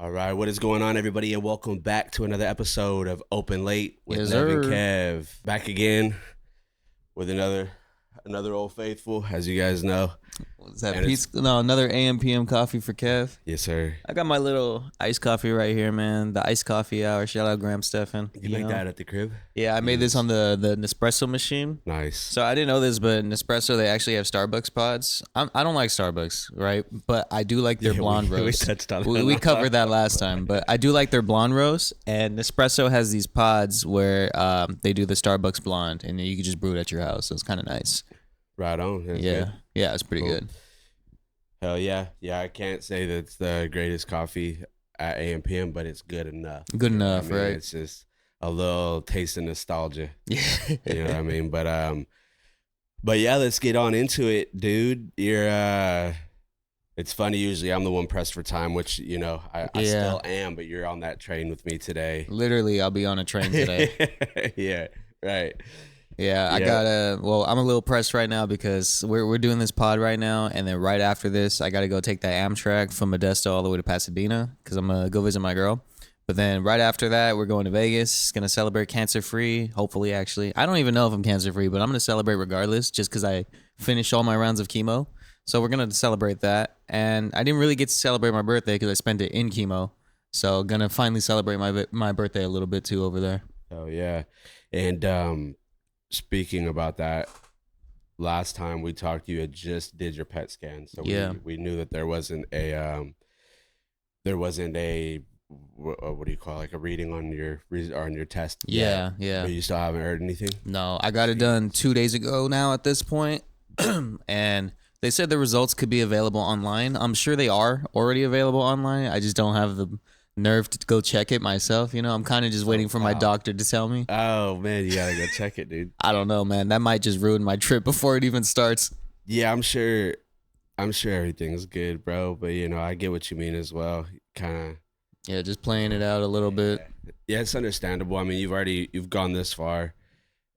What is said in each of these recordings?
All right, what is going on, everybody, and welcome back to another episode of Open Late with Yes, Nev and sir. Kev. Back again with another old faithful, as you guys know. What's that And pizza? No, another AM PM coffee for Kev. Yes, sir. I got my little iced coffee right here, man. The iced coffee hour. Shout out Graham Stephan. You make that at the crib? Yeah, I made this on the Nespresso machine. Nice. So I didn't know this, but Nespresso, they actually have Starbucks pods. I don't like Starbucks, right? But I do like their blonde roast. We touched on We covered that last time, but I do like their blonde roast. And Nespresso has these pods where they do the Starbucks blonde, and you can just brew it at your house. So it's kind of nice. Right on. That's Yeah, good. yeah, it's pretty good. Hell yeah. Yeah, I can't say that it's the greatest coffee at AM PM, but it's good enough. Good enough, right? It's just a little taste of nostalgia. Yeah. You know what I mean? But yeah, let's get on into it, dude. It's funny, usually I'm the one pressed for time, which, you know, I still am, but you're on that train with me today. Literally, I'll be on a train today. Yeah, right. Yeah, I well, I'm a little pressed right now because we're doing this pod right now, and then right after this, I got to go take that Amtrak from Modesto all the way to Pasadena because I'm going to go visit my girl. But then right after that, we're going to Vegas, going to celebrate cancer-free, hopefully, actually. I don't even know if I'm cancer-free, but I'm going to celebrate regardless just because I finished all my rounds of chemo. So we're going to celebrate that. And I didn't really get to celebrate my birthday because I spent it in chemo. So going to finally celebrate my birthday a little bit too over there. Oh, yeah. And speaking about that, last time we talked, you had just did your PET scan. So we knew that there wasn't a what do you call it, like a reading on your test. Yeah. But you still haven't heard anything? No, I got it done 2 days ago now at this point. And they said the results could be available online. I'm sure they are already available online. I just don't have the nerve to go check it myself. You know, I'm kind of just waiting for my doctor to tell me. Oh, man, you got to go check it, dude. I don't know, man. That might just ruin my trip before it even starts. Yeah, I'm sure everything's good, bro. But, you know, I get what you mean as well. Kind of. Yeah, just playing it out a little bit. Yeah, it's understandable. I mean, you've gone this far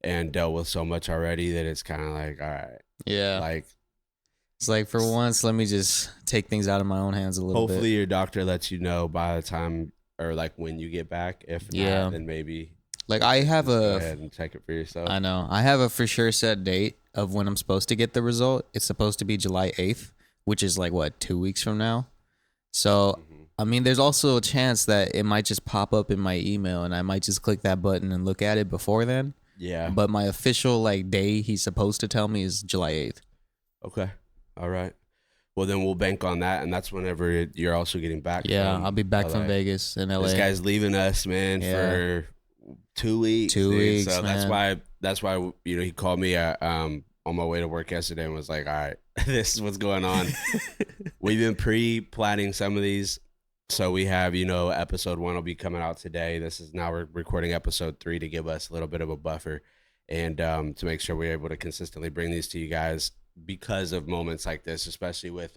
and dealt with so much already that it's kind of like, all right. Yeah. Like, it's like, for once, let me just take things out of my own hands a little bit. Hopefully your doctor lets you know by the time or like when you get back. If not, then maybe like I have go ahead and check it for yourself. I know. I have a for sure set date of when I'm supposed to get the result. It's supposed to be July 8th, which is like, what, 2 weeks from now? So, I mean, there's also a chance that it might just pop up in my email and I might just click that button and look at it before then. Yeah. But my official like day he's supposed to tell me is July 8th. Okay. All right. Well, then we'll bank on that, and that's whenever you're also getting back. Yeah, I'll be back from Vegas in LA. This guy's leaving us, man, for 2 weeks. 2 weeks, so man. that's why you know he called me on my way to work yesterday and was like, "All right, this is what's going on." We've been pre-planning some of these, so we have episode 1 will be coming out today. We're recording episode 3 to give us a little bit of a buffer, and to make sure we're able to consistently bring these to you guys. Because of moments like this, especially with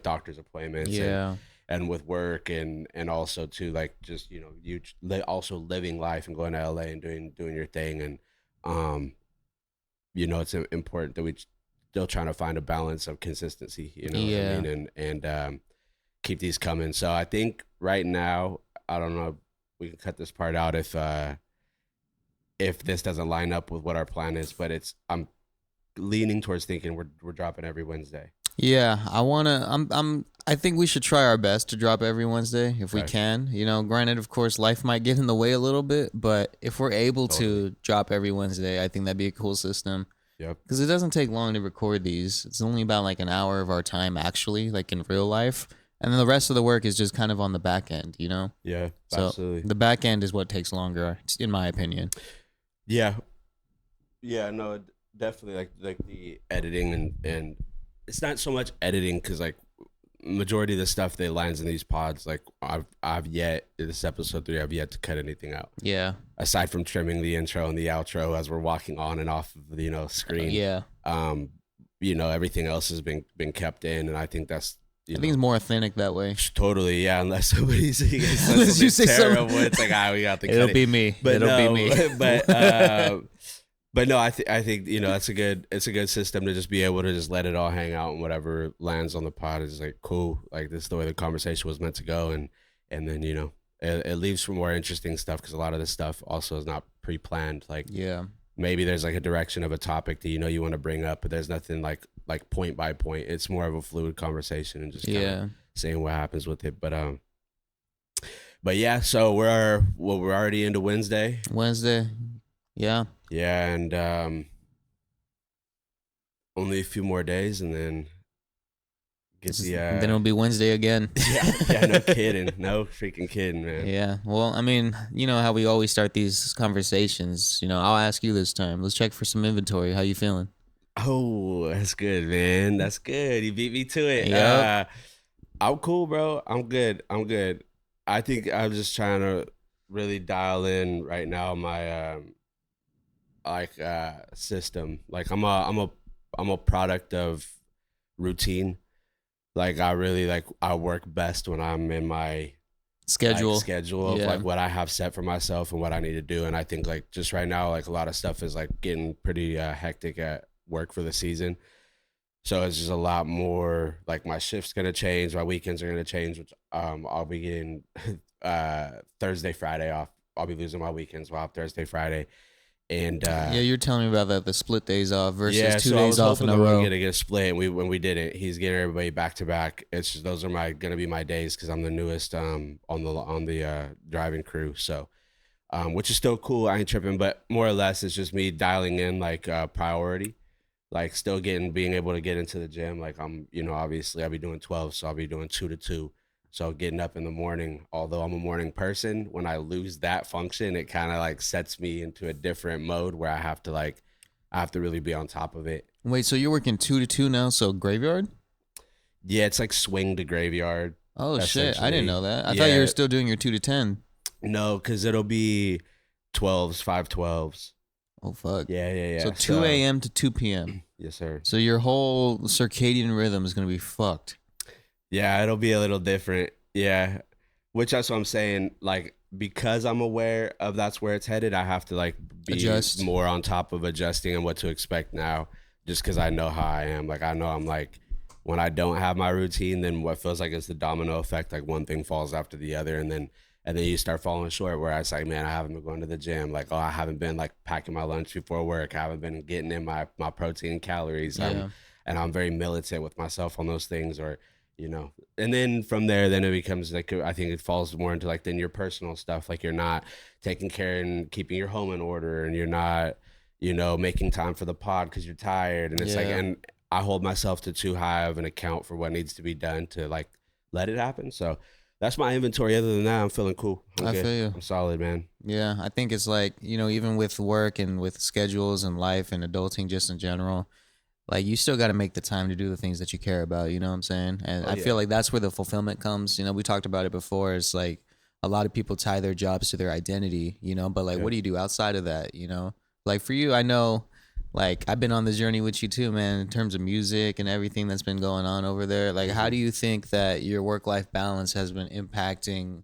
doctor's appointments and with work and also too, like, just, you also living life and going to LA and doing your thing. And, it's important that we still trying to find a balance of consistency, what I mean? And keep these coming. So I think right now, I don't know, we can cut this part out if this doesn't line up with what our plan is, but I'm leaning towards thinking we're dropping every Wednesday. Yeah, I think we should try our best to drop every Wednesday if we can. Granted, of course, life might get in the way a little bit, but if we're able to drop every Wednesday, I think that'd be a cool system. Yep. Because it doesn't take long to record these. It's only about like an hour of our time actually, like in real life. And then the rest of the work is just kind of on the back end, Yeah, so absolutely. The back end is what takes longer, in my opinion. Yeah. Yeah, no, definitely like the editing and it's not so much editing because like majority of the stuff that lands in these pods, like this is episode 3, I've yet to cut anything out. Yeah. Aside from trimming the intro and the outro as we're walking on and off of the screen. Yeah. Everything else has been kept in, and I think that's I think it's more authentic that way. Totally, yeah. Unless somebody says Unless you say terrible, it's like we got the. It'll be me. But It'll be me. But no, I think it's a good system to just be able to just let it all hang out, and whatever lands on the pod is like cool. Like this is the way the conversation was meant to go, and and then it leaves for more interesting stuff because a lot of this stuff also is not pre-planned. Like Yeah. maybe there's like a direction of a topic that you want to bring up, but there's nothing like point by point. It's more of a fluid conversation and just kind of Yeah. saying what happens with it. But yeah, so we're already into Wednesday. Wednesday. Yeah. Yeah, and only a few more days, and then get the Then it'll be Wednesday again. yeah, no kidding, no freaking kidding, man. Yeah. Well, I mean, you know how we always start these conversations. I'll ask you this time. Let's check for some inventory. How you feeling? Oh, that's good, man. That's good. You beat me to it. Yep. I'm cool, bro. I'm good. I think I'm just trying to really dial in right now my system. Like I'm a product of routine. Like I work best when I'm in my schedule of Yeah. like what I have set for myself and what I need to do. And I think like just right now, like a lot of stuff is like getting pretty hectic at work for the season. So it's just a lot more like my shift's gonna change, my weekends are gonna change, which I'll be getting Thursday, Friday off. I'll be losing my weekends. I'll have Thursday, Friday. And Yeah, you're telling me about that, the split days off versus yeah, 2 so I days was off in hoping a that we were row. gonna get a split, and when we didn't, he's getting everybody back to back. It's just those are gonna be my days because I'm the newest on the driving crew. So which is still cool. I ain't tripping, but more or less it's just me dialing in like priority, like still being able to get into the gym. Like obviously I'll be doing 12, so I'll be doing 2 to 2. So getting up in the morning, although I'm a morning person, when I lose that function, it kind of like sets me into a different mode where I have to really be on top of it. Wait, so you're working 2 to 2 now? So graveyard? Yeah, it's like swing to graveyard. Oh shit! I didn't know that. I thought you Yeah, were still doing your 2 to 10. no, because it'll be 12s, 5 12s. Oh fuck. Yeah. So 2 a.m. to 2 p.m. Yes, sir. So your whole circadian rhythm is gonna be fucked. Yeah, it'll be a little different. Yeah. Which that's what I'm saying. Like, because I'm aware of that's where it's headed, I have to like be Adjust. more on top of adjusting and what to expect now. Just because I know how I am. Like I know I'm like when I don't have my routine, then what feels like it's the domino effect, like one thing falls after the other and then you start falling short where it's like, man, I haven't been going to the gym. Like, oh, I haven't been like packing my lunch before work. I haven't been getting in my protein and calories. Yeah. And I'm very militant with myself on those things or and then from there then it becomes like I think it falls more into like then your personal stuff, like you're not taking care and keeping your home in order and you're not making time for the pod because you're tired and it's like Yeah. and I hold myself to too high of an account for what needs to be done to like let it happen. So that's my inventory. Other than that, I'm feeling cool. I Good. feel you. I'm solid, man. Yeah, I think it's like, even with work and with schedules and life and adulting just in general, like you still got to make the time to do the things that you care about, you know what I'm saying? And Oh, I yeah. feel like that's where the fulfillment comes. We talked about it before. It's like a lot of people tie their jobs to their identity, but like Yeah. what do you do outside of that, Like for you, I know like I've been on this journey with you too, man, in terms of music and everything that's been going on over there. Like how do you think that your work-life balance has been impacting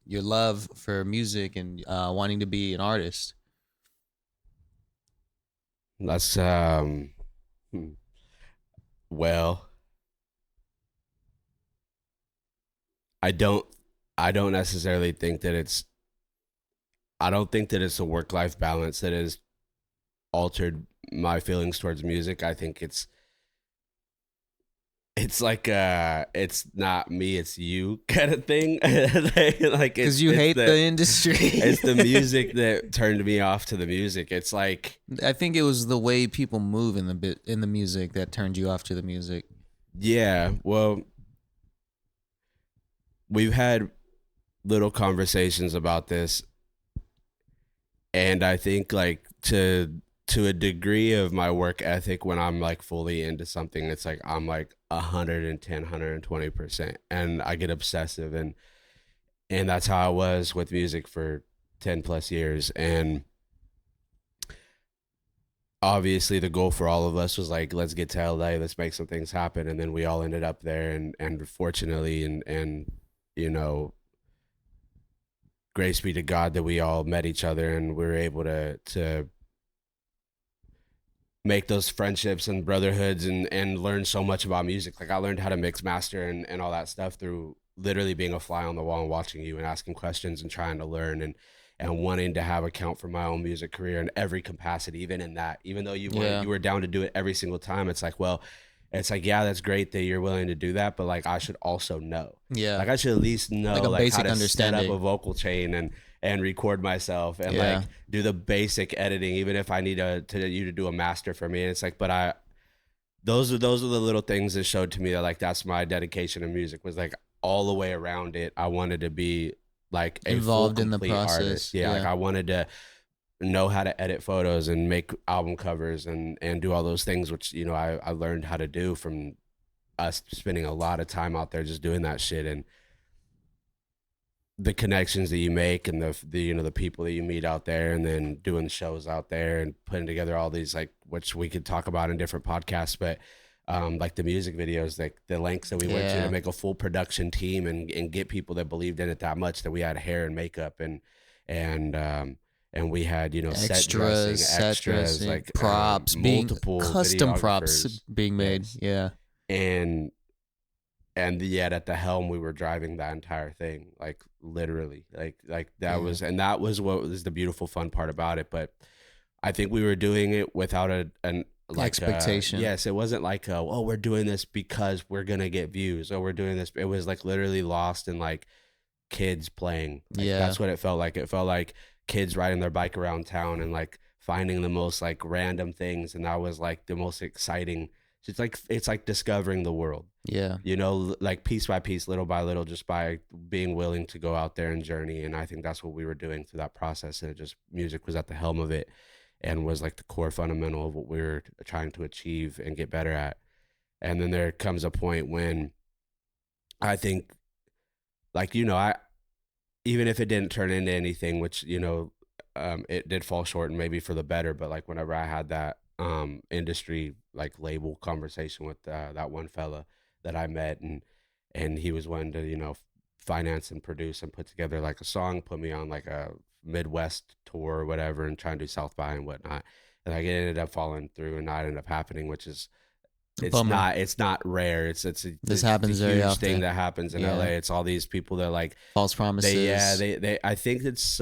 your love for music and wanting to be an artist? That's well, I don't I don't necessarily think that I don't think that it's a work-life balance that has altered my feelings towards music. I think it's like it's not me, it's you kind of thing. Like Because you hate the industry. it's the music that turned me off to the music. It's like I think it was the way people move in the music that turned you off to the music. yeah, well, we've had little conversations about this and I think like to a degree of my work ethic when I'm like fully into something, it's like I'm like 110 120% and I get obsessive and that's how I was with music for 10 plus years. And obviously the goal for all of us was like, let's get to LA, let's make some things happen. And then we all ended up there and fortunately and grace be to God that we all met each other and we were able to make those friendships and brotherhoods and learn so much about music. Like I learned how to mix master and all that stuff through literally being a fly on the wall and watching you and asking questions and trying to learn and wanting to have account for my own music career in every capacity, even in that, even though you were down to do it every single time. It's like, well, it's like, yeah, that's great that you're willing to do that, but like I should also know. Yeah. Like I should at least know Like a like how basic to set up a understanding. vocal chain and record myself and Yeah. like do the basic editing, even if I need to you to do a master for me. And it's like, but those are the little things that showed to me that like that's my dedication to music, was like all the way around it. I wanted to be like a Involved full in the complete process. artist. Yeah, like I wanted to know how to edit photos and make album covers and do all those things, which, you know, I learned how to do from us spending a lot of time out there just doing that shit. And the connections that you make and the you know, the people that you meet out there, and then doing shows out there and putting together all these, like, which we could talk about in different podcasts, but like the music videos, like the lengths that we went to make a full production team and get people that believed in it that much, that we had hair and makeup and we had, you know, set dressing, like props, multiple custom props being made. Yes. Yeah. And yet at the helm we were driving that entire thing, like literally, like that was, and that was what was the beautiful fun part about it. But I think we were doing it without an like expectation. Yes, it wasn't like oh, we're doing this because we're gonna get views, or we're doing this. It was like literally lost in like kids playing. Like, that's what it felt like. It felt like kids riding their bike around town and like finding the most like random things, and that was like the most exciting. It's like discovering the world. Yeah. You know, like piece by piece, little by little, just by being willing to go out there and journey. And I think that's what we were doing through that process. And it just, music was at the helm of it and was like the core fundamental of what we were trying to achieve and get better at. And then there comes a point when I think, like, you know, even if it didn't turn into anything, which, you know, it did fall short and maybe for the better, but like whenever I had that industry like label conversation with that one fella that I met, and he was wanting to, you know, finance and produce and put together like a song, put me on like a Midwest tour or whatever, and try and do South by and whatnot. And like it ended up falling through and not ended up happening, which is it's not rare. This happens a very huge often. thing that happens in LA. It's all these people that like false promises. They I think it's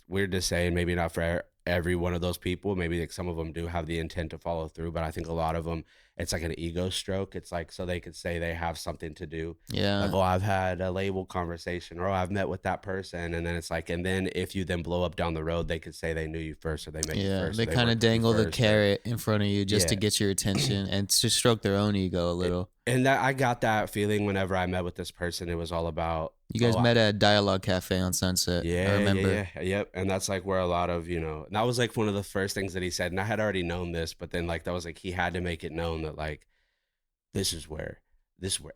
weird to say, and maybe not for every one of those people. Maybe like some of them do have the intent to follow through, but I think a lot of them, it's like an ego stroke. It's like so they could say they have something to do. Yeah. Like, oh, I've had a label conversation, or oh, I've met with that person, and then it's like, and then if you then blow up down the road, they could say they knew you first, or they met you first. They kind of dangle the carrot in front of you just to get your attention and to stroke their own ego a little. And that I got that feeling whenever I met with this person. It was all about, you guys met at Dialogue Cafe on Sunset. Yeah, I remember. Yep. And that's like where a lot of, you know, that was like one of the first things that he said. And I had already known this, but then like that was like he had to make it known that like this is where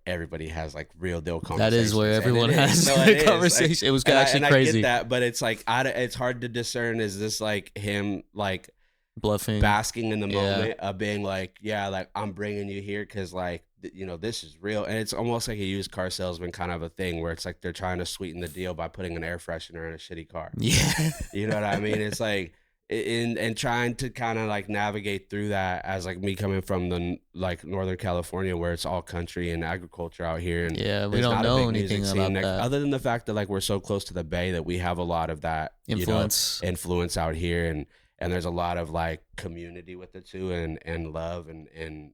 everybody has like real deal conversations. That is where everyone has a conversation. Like, it was actually crazy. I get that, but it's like it's hard to discern. Is this like him like bluffing, basking in the moment of being like, yeah, like I'm bringing you here because like, you know, this is real. And it's almost like a used car salesman kind of a thing where it's like they're trying to sweeten the deal by putting an air freshener in a shitty car. Yeah. You know what I mean? It's like and trying to kind of like navigate through that as like me coming from the like Northern California where it's all country and agriculture out here, and we don't know anything about that other than the fact that like we're so close to the Bay that we have a lot of that influence out here, and there's a lot of like community with it too, and love and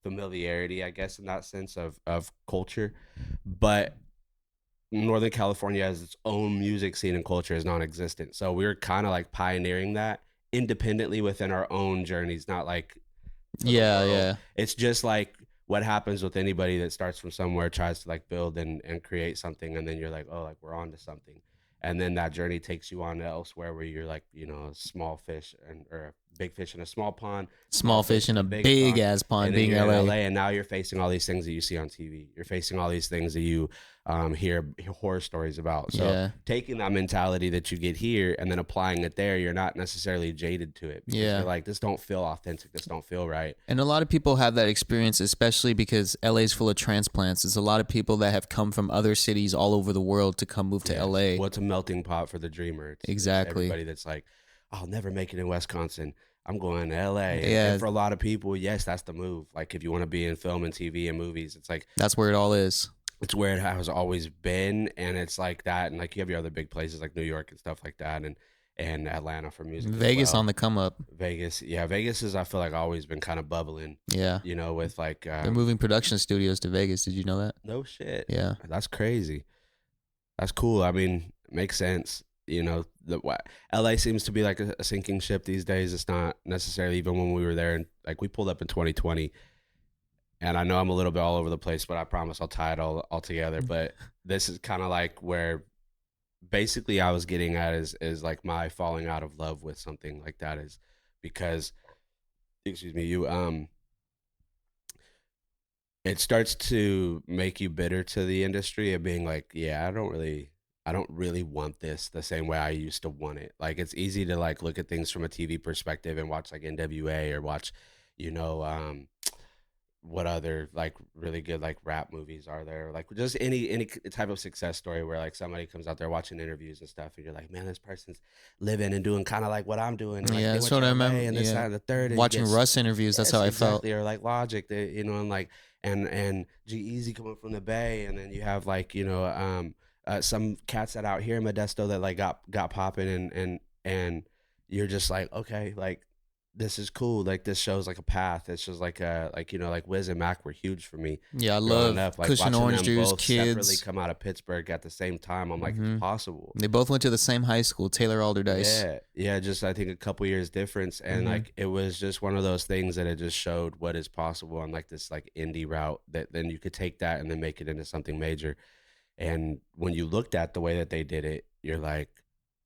familiarity, I guess, in that sense of culture. But Northern California has its own music scene and culture is non-existent. So we were kind of like pioneering that independently within our own journeys, not like it's just like what happens with anybody that starts from somewhere, tries to like build and create something, and then you're like, oh, like we're on to something. And then that journey takes you on elsewhere where you're like, you know, a small fish or a big fish in a small pond. Small fish in a big ass pond, being LA. And now you're facing all these things that you see on TV. You're facing all these things that you hear horror stories about. So taking that mentality that you get here and then applying it there, you're not necessarily jaded to it. You're like, this don't feel authentic. This don't feel right. And a lot of people have that experience, especially because LA is full of transplants. There's a lot of people that have come from other cities all over the world to come move to LA. Well, it's a melting pot for the dreamer. It's everybody that's like, I'll never make it in Wisconsin. I'm going to LA. And for a lot of people, yes, that's the move. Like if you want to be in film and TV and movies, it's like, that's where it all is. it's where it has always been, and it's like that, and like you have your other big places like New York and stuff like that, and Atlanta for music as Vegas on well. the come up. Vegas, yeah, Vegas is I feel like always been kind of bubbling, Yeah. you know, with like They're moving production studios to Vegas. Did you know that? no shit, Yeah. that's crazy. That's cool. I mean, it makes sense. You know, LA seems to be like a sinking ship these days. It's not necessarily even when we were there, and like we pulled up in 2020. And I know I'm a little bit all over the place, but I promise I'll tie it all together. But this is kind of like where basically I was getting at is like my falling out of love with something like that is because excuse me, you it starts to make you bitter to the industry of being like, yeah, I don't really want this the same way I used to want it. Like it's easy to like look at things from a TV perspective and watch like NWA or watch, you know, what other like really good like rap movies are there, like just any type of success story where like somebody comes out there watching interviews and stuff and you're like, man, this person's living and doing kind of like what I'm doing, and like Yeah, they that's went what to I LA remember. and this Yeah. that and the third, and you Watching get Russ interviews, that's how yes I felt. exactly, or like Logic, they, you know, and like and G Easy coming from the Bay, and then you have like, you know, some cats that out here in Modesto that like got popping, and you're just like, okay, like this is cool. Like this shows like a path. It's just like like, you know, like Wiz and Mac were huge for me Yeah, I growing love up. Like Cushion watching Orange them Juice, both separately Kids. come out of Pittsburgh at the same time. I'm like, it's Hmm. possible. They both went to the same high school, Taylor Alderdice. Yeah, yeah. Just I think a couple years difference, and Hmm. like it was just one of those things that it just showed what is possible on like this like indie route, that then you could take that and then make it into something major. And when you looked at the way that they did it, you're like,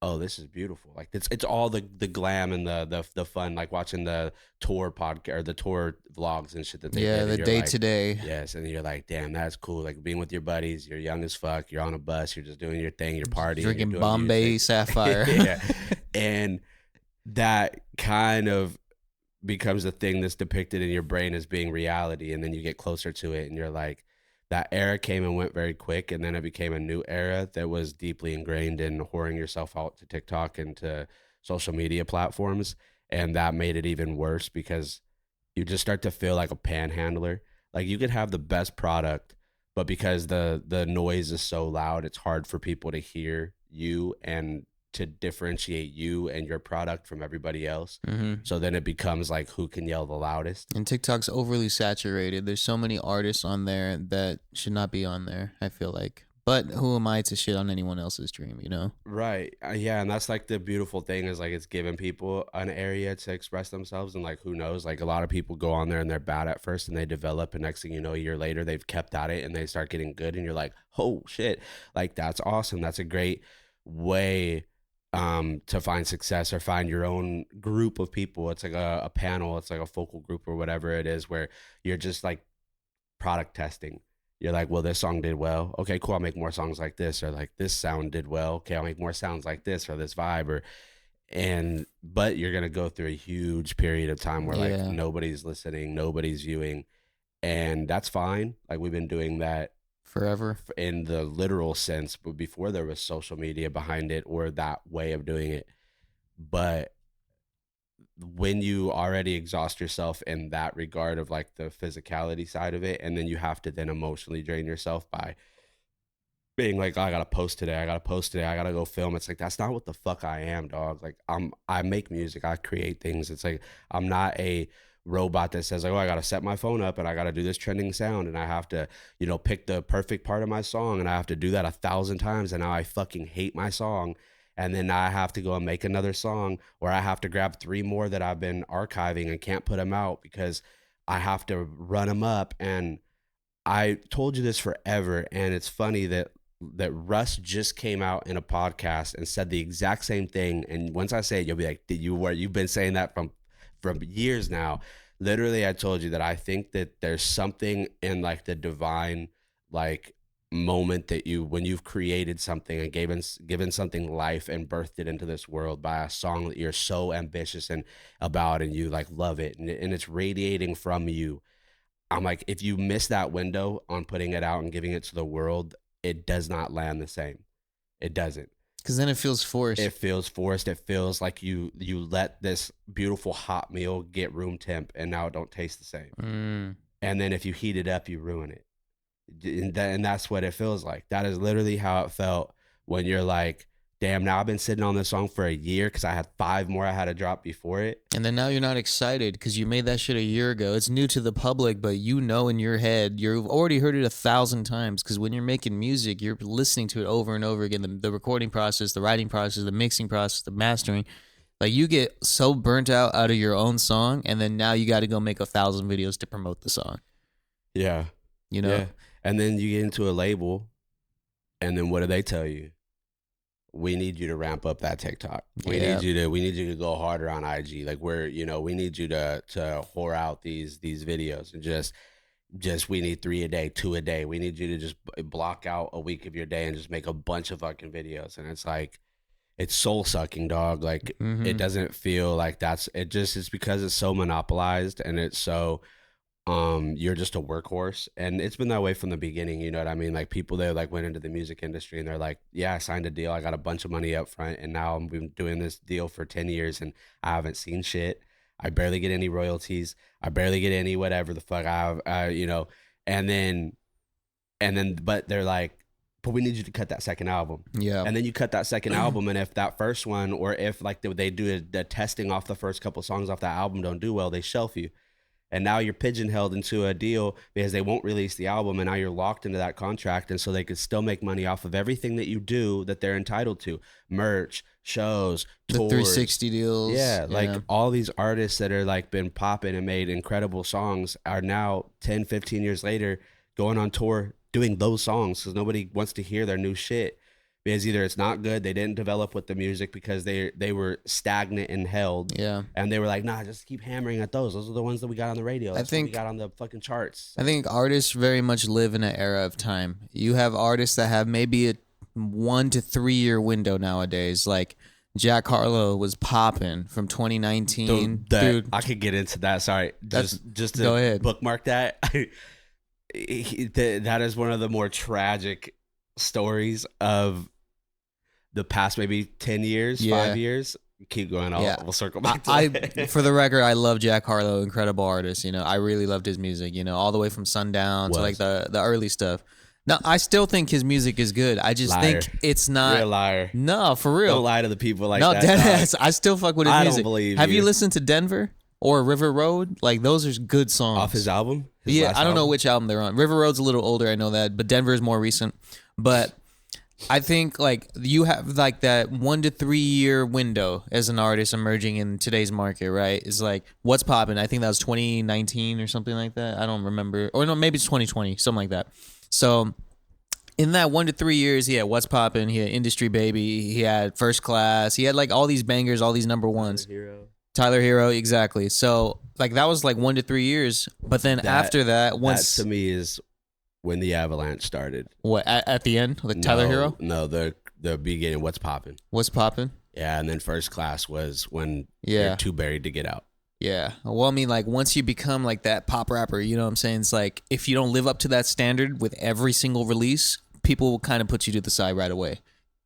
oh, this is beautiful. Like it's all the glam and the fun, like watching the tour podcast or the tour vlogs and shit that they Yeah, did, and the you're day like, to day. yes, and you're like, damn, that's cool. Like being with your buddies, you're young as fuck, you're on a bus, you're just doing your thing, you're partying, you're Drinking doing Bombay music. Sapphire. Yeah. And that kind of becomes a thing that's depicted in your brain as being reality, and then you get closer to it and you're like, that era came and went very quick, and then it became a new era that was deeply ingrained in whoring yourself out to TikTok and to social media platforms, and that made it even worse because you just start to feel like a panhandler. Like you could have the best product, but because the noise is so loud, it's hard for people to hear you and to differentiate you and your product from everybody else. Hmm. So then it becomes like who can yell the loudest. And TikTok's overly saturated. There's so many artists on there that should not be on there, I feel like. But who am I to shit on anyone else's dream, you know? Right. Yeah, and that's like the beautiful thing is like it's giving people an area to express themselves, and like who knows, like a lot of people go on there and they're bad at first and they develop, and next thing you know, a year later they've kept at it and they start getting good, and you're like, "Oh shit." Like that's awesome. That's a great way to find success or find your own group of people. It's like a panel, it's like a focal group or whatever it is where you're just like product testing. You're like, well, this song did well. Okay, cool. I'll make more songs like this, or like this sound did well. Okay, I'll make more sounds like this or this vibe, or and but you're gonna go through a huge period of time where like Yeah. nobody's listening, nobody's viewing, and that's fine. Like we've been doing that Forever. in the literal sense, but before there was social media behind it or that way of doing it. But when you already exhaust yourself in that regard of like the physicality side of it, and then you have to then emotionally drain yourself by being like, oh, I gotta post today, I gotta post today, I gotta go film. It's like that's not what the fuck I am, dog. Like I make music, I create things. It's like I'm not a robot that says like, oh, I gotta set my phone up and I gotta do this trending sound and I have to, you know, pick the perfect part of my song and I have to do that 1,000 times, and now I fucking hate my song. And then I have to go and make another song, or I have to grab 3 more that I've been archiving and can't put them out because I have to run them up. And I told you this forever, and it's funny that Russ just came out in a podcast and said the exact same thing. And once I say it, you'll be like, "Did you where you've been saying that from years now?" Literally, I told you that I think that there's something in like the divine like moment that you when you've created something and given something life and birthed it into this world by a song that you're so ambitious and about, and you like love it, and it's radiating from you. I'm like, if you miss that window on putting it out and giving it to the world, it does not land the same. It doesn't. Because then it feels It forced. feels forced. It feels like you let this beautiful hot meal get room temp and now it don't taste the same. Mm. And then if you heat it up, you ruin it. And that's what it feels like. That is literally how it felt when you're like, damn, now I've been sitting on this song for a year because I had 5 more I had to drop before it. And then now you're not excited because you made that shit a year ago. It's new to the public, but you know in your head, you've already heard it 1,000 times because when you're making music, you're listening to it over and over again. The recording process, the writing process, the mixing process, the mastering. Like you get so burnt out of your own song, and then now you got to go make 1,000 videos to promote the song. Yeah. You know? Yeah. And then you get into a label, and then what do they tell you? We need you to ramp up that TikTok. We need you to go harder on IG. Like we need you to whore out these videos and just we need 3 a day, 2 a day. We need you to just block out a week of your day and just make a bunch of fucking videos. And it's like, it's soul sucking, dog. Like it doesn't feel like it's because it's so monopolized and it's so, you're just a workhorse, and it's been that way from the beginning. You know what I mean? Like people that like went into the music industry and they're like, yeah, I signed a deal, I got a bunch of money up front, and now I'm been doing this deal for 10 years and I haven't seen shit. I barely get any royalties. I barely get any whatever the fuck and then but they're like, but we need you to cut that second album. Yeah. And then you cut that second album, and if that first one, or if like they do the testing off the first couple songs off that album don't do well, they shelf you. And now you're pigeonholed into a deal because they won't release the album, and now you're locked into that contract, and so they could still make money off of everything that you do that they're entitled to. Merch, shows, tours. The 360 deals. Yeah, like all these artists that are like been popping and made incredible songs are now 10, 15 years later going on tour doing those songs because nobody wants to hear their new shit. Because either it's not good, they didn't develop with the music because they were stagnant and held. Yeah. And they were like, nah, just keep hammering at those. Those are the ones that we got on the radio. That's what we got on the fucking charts. I think artists very much live in an era of time. You have artists that have maybe a 1 to 3 year window nowadays. Like Jack Harlow was popping from 2019. Dude, I could get into that. Sorry. Just to go ahead. Bookmark that. That is one of the more tragic stories of the past maybe 10 years, 5 years. Keep going. We'll circle back to that. For the record, I love Jack Harlow, incredible artist. You know, I really loved his music, you know, all the way from Sundown to like the early stuff. Now, I still think his music is good. I just think it's not. You're a liar. No, for real. Don't lie to the people like that. No, deadass. I still fuck with his music. I don't believe Have you listened to Denver or River Road? Like, those are good songs. Off his album? I don't know which album they're on. River Road's a little older, I know that, but Denver is more recent. But I think like you have like that 1 to 3 year window as an artist emerging in today's market, right? It's like what's popping. I think that was 2019 or something like that. I don't remember. Or no, maybe it's 2020, something like that. So in that 1 to 3 years, he had What's Poppin', he had Industry Baby, he had First Class, he had like all these bangers, all these number ones. Tyler Hero, exactly. So like that was like 1 to 3 years. But then after that, once that to me is when the avalanche started. What at the end, like Tyler Hero? No, the beginning. What's poppin'? What's poppin'? Yeah, and then First Class was when you're too buried to get out. Yeah. Well, I mean, like once you become like that pop rapper, you know what I'm saying? It's like if you don't live up to that standard with every single release, people will kind of put you to the side right away.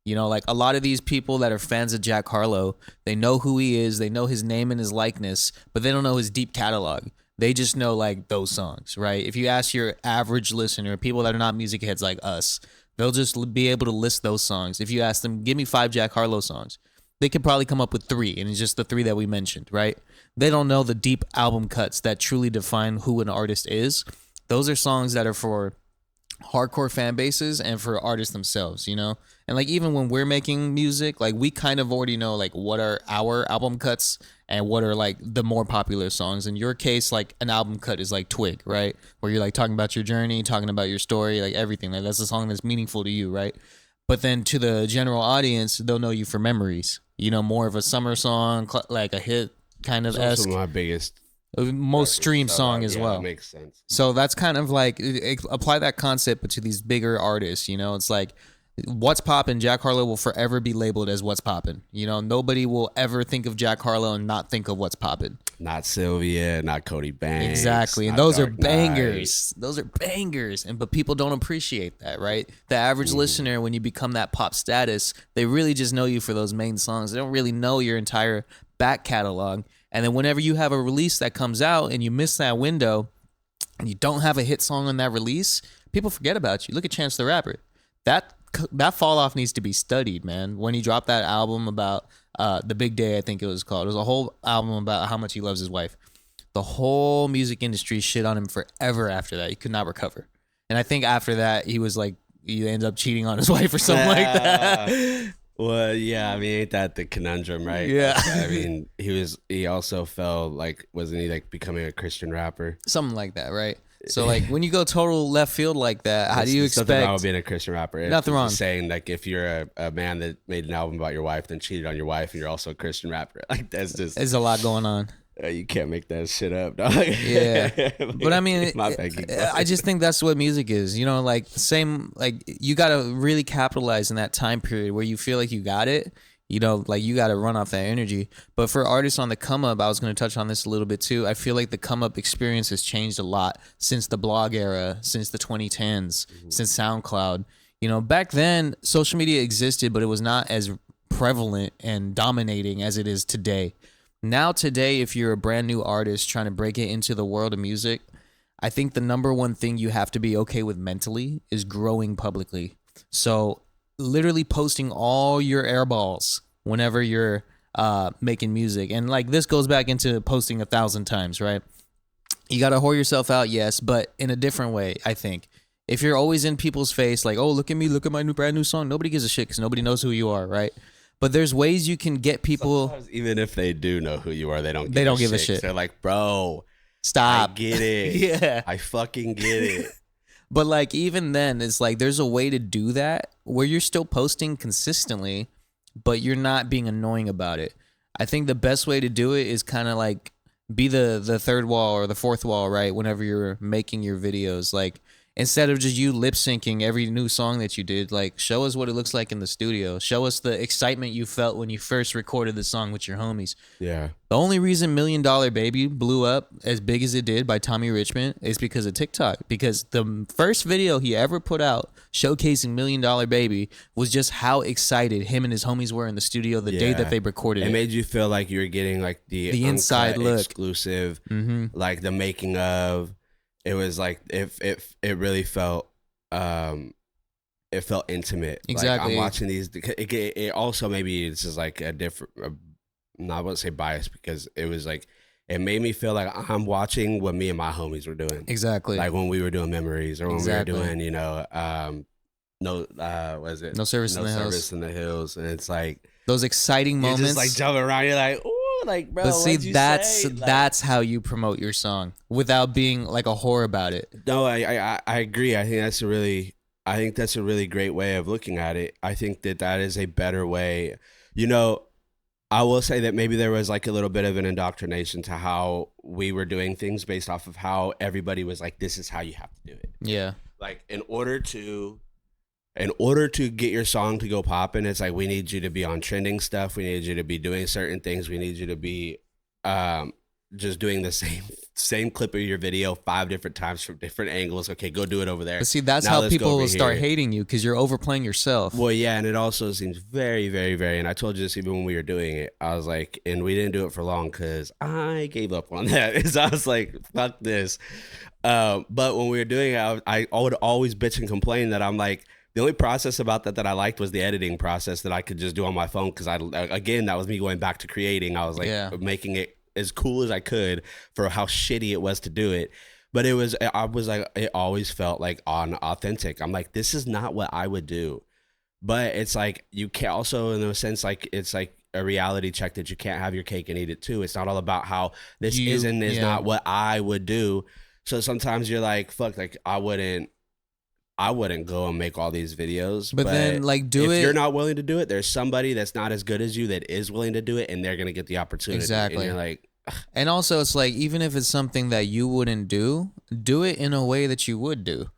You know, like a lot of these people that are fans of Jack Harlow, they know who he is, they know his name and his likeness, but they don't know his deep catalog. They just know like those songs, right? If you ask your average listener, people that are not music heads like us, they'll just be able to list those songs. If you ask them, give me 5 Jack Harlow songs, they could probably come up with 3, and it's just the 3 that we mentioned, right? They don't know the deep album cuts that truly define who an artist is. Those are songs that are for hardcore fan bases and for artists themselves, you know? And like even when we're making music, like we kind of already know like what are our album cuts and what are like the more popular songs. In your case, like an album cut is like Twig, right? Where you're like talking about your journey, talking about your story, like everything. Like that's a song that's meaningful to you, right? But then to the general audience, they'll know you for Memories. You know, more of a summer song, like a hit kind of esque. That's my biggest most streamed song as well. That makes sense. So that's kind of like apply that concept to these bigger artists. You know, it's like What's Poppin', Jack Harlow will forever be labeled as What's Poppin'. You know, nobody will ever think of Jack Harlow and not think of What's Poppin'. Not Sylvia, not Cody Banks. Exactly. And those are bangers. Those are bangers. But people don't appreciate that, right? The average listener, when you become that pop status, they really just know you for those main songs. They don't really know your entire back catalog. And then whenever you have a release that comes out and you miss that window and you don't have a hit song on that release, people forget about you. Look at Chance the Rapper. That fall off needs to be studied, man. When he dropped that album about The Big Day, I think it was called. It was a whole album about how much he loves his wife. The whole music industry shit on him forever after that. He could not recover. And I think after that, he was like, he ended up cheating on his wife or something like that. Well, yeah, I mean, ain't that the conundrum, right? Yeah. I mean, he also fell, like, wasn't he like becoming a Christian rapper? Something like that, right? So like when you go total left field like that, how do you expect? Nothing wrong with being a Christian rapper. Nothing wrong. Just saying, like, if you're a man that made an album about your wife, then cheated on your wife, and you're also a Christian rapper, like that's just. There's a lot going on. You can't make that shit up, dog. Yeah, but I mean, I just think that's what music is. You know, like same, like you gotta really capitalize in that time period where you feel like you got it. You know, like you got to run off that energy. But for artists on the come up, I was going to touch on this a little bit too. I feel like the come up experience has changed a lot since the blog era, since the 2010s, since SoundCloud. You know, back then social media existed, but it was not as prevalent and dominating as it is today. Now today, if you're a brand new artist trying to break it into the world of music, I think the number one thing you have to be okay with mentally is growing publicly. So literally posting all your air balls whenever you're making music. And like this goes back into posting 1,000 times, right? You got to whore yourself out, yes, but in a different way, I think. If you're always in people's face, like, oh, look at me, look at my brand new song, nobody gives a shit because nobody knows who you are, right? But there's ways you can get people. Sometimes even if they do know who you are, they don't give a shit. They're like, bro, stop. I get it. Yeah. I fucking get it. But like even then, it's like there's a way to do that where you're still posting consistently, but you're not being annoying about it. I think the best way to do it is kind of like be the third wall or the fourth wall, right? Whenever you're making your videos, like instead of just you lip syncing every new song that you did, like show us what it looks like in the studio. Show us the excitement you felt when you first recorded the song with your homies. Yeah. The only reason $1 Million Baby blew up as big as it did by Tommy Richmond is because of TikTok. Because the first video he ever put out showcasing $1 Million Baby was just how excited him and his homies were in the studio the day that they recorded it. It made you feel like you were getting like the inside look, exclusive, like the making of. It was like it really felt it felt intimate. Exactly. Like I'm watching these. It also maybe it's just like a different. I won't say bias because it was like it made me feel like I'm watching what me and my homies were doing. Exactly. Like when we were doing Memories or when we were doing what is it? No Service in the Hills. No Service in the Hills, and it's like those exciting moments. You're just like jumping around. You're like, ooh. Like, bro, but see, that's how you promote your song without being like a whore about it. No, I agree. I think that's a really great way of looking at it. I think that is a better way. You know, I will say that maybe there was like a little bit of an indoctrination to how we were doing things based off of how everybody was like, this is how you have to do it. Yeah. Like in order to get your song to go popping, it's like we need you to be on trending stuff. We need you to be doing certain things. We need you to be just doing the same clip of your video 5 different times from different angles. Okay, go do it over there. But see, that's how people will start hating you because you're overplaying yourself. Well, yeah, and it also seems very, very, very, and I told you this even when we were doing it, I was like, and we didn't do it for long because I gave up on that. So I was like, fuck this. But when we were doing it, I would always bitch and complain that I'm like, the only process about that I liked was the editing process that I could just do on my phone because again, that was me going back to creating. I was like making it as cool as I could for how shitty it was to do it. But I was like, it always felt like unauthentic. I'm like, this is not what I would do. But it's like, you can't also, in a sense, like, it's like a reality check that you can't have your cake and eat it too. It's not all about how this is not what I would do. So sometimes you're like, fuck, like I wouldn't go and make all these videos. But then like if you're not willing to do it, there's somebody that's not as good as you that is willing to do it, and they're going to get the opportunity. Exactly. And you're like, and also it's like, even if it's something that you wouldn't do it in a way that you would do.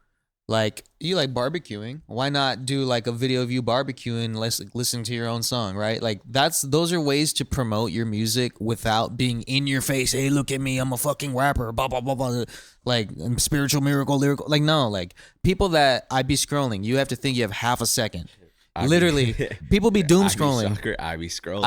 Like, you like barbecuing. Why not do like a video of you barbecuing, listening to your own song, right? Like those are ways to promote your music without being in your face. Hey, look at me, I'm a fucking rapper. Blah blah blah blah. Like spiritual, miracle, lyrical. Like no, like people that I be scrolling. You have to think you have half a second. Literally, people be doom scrolling. I be scrolling.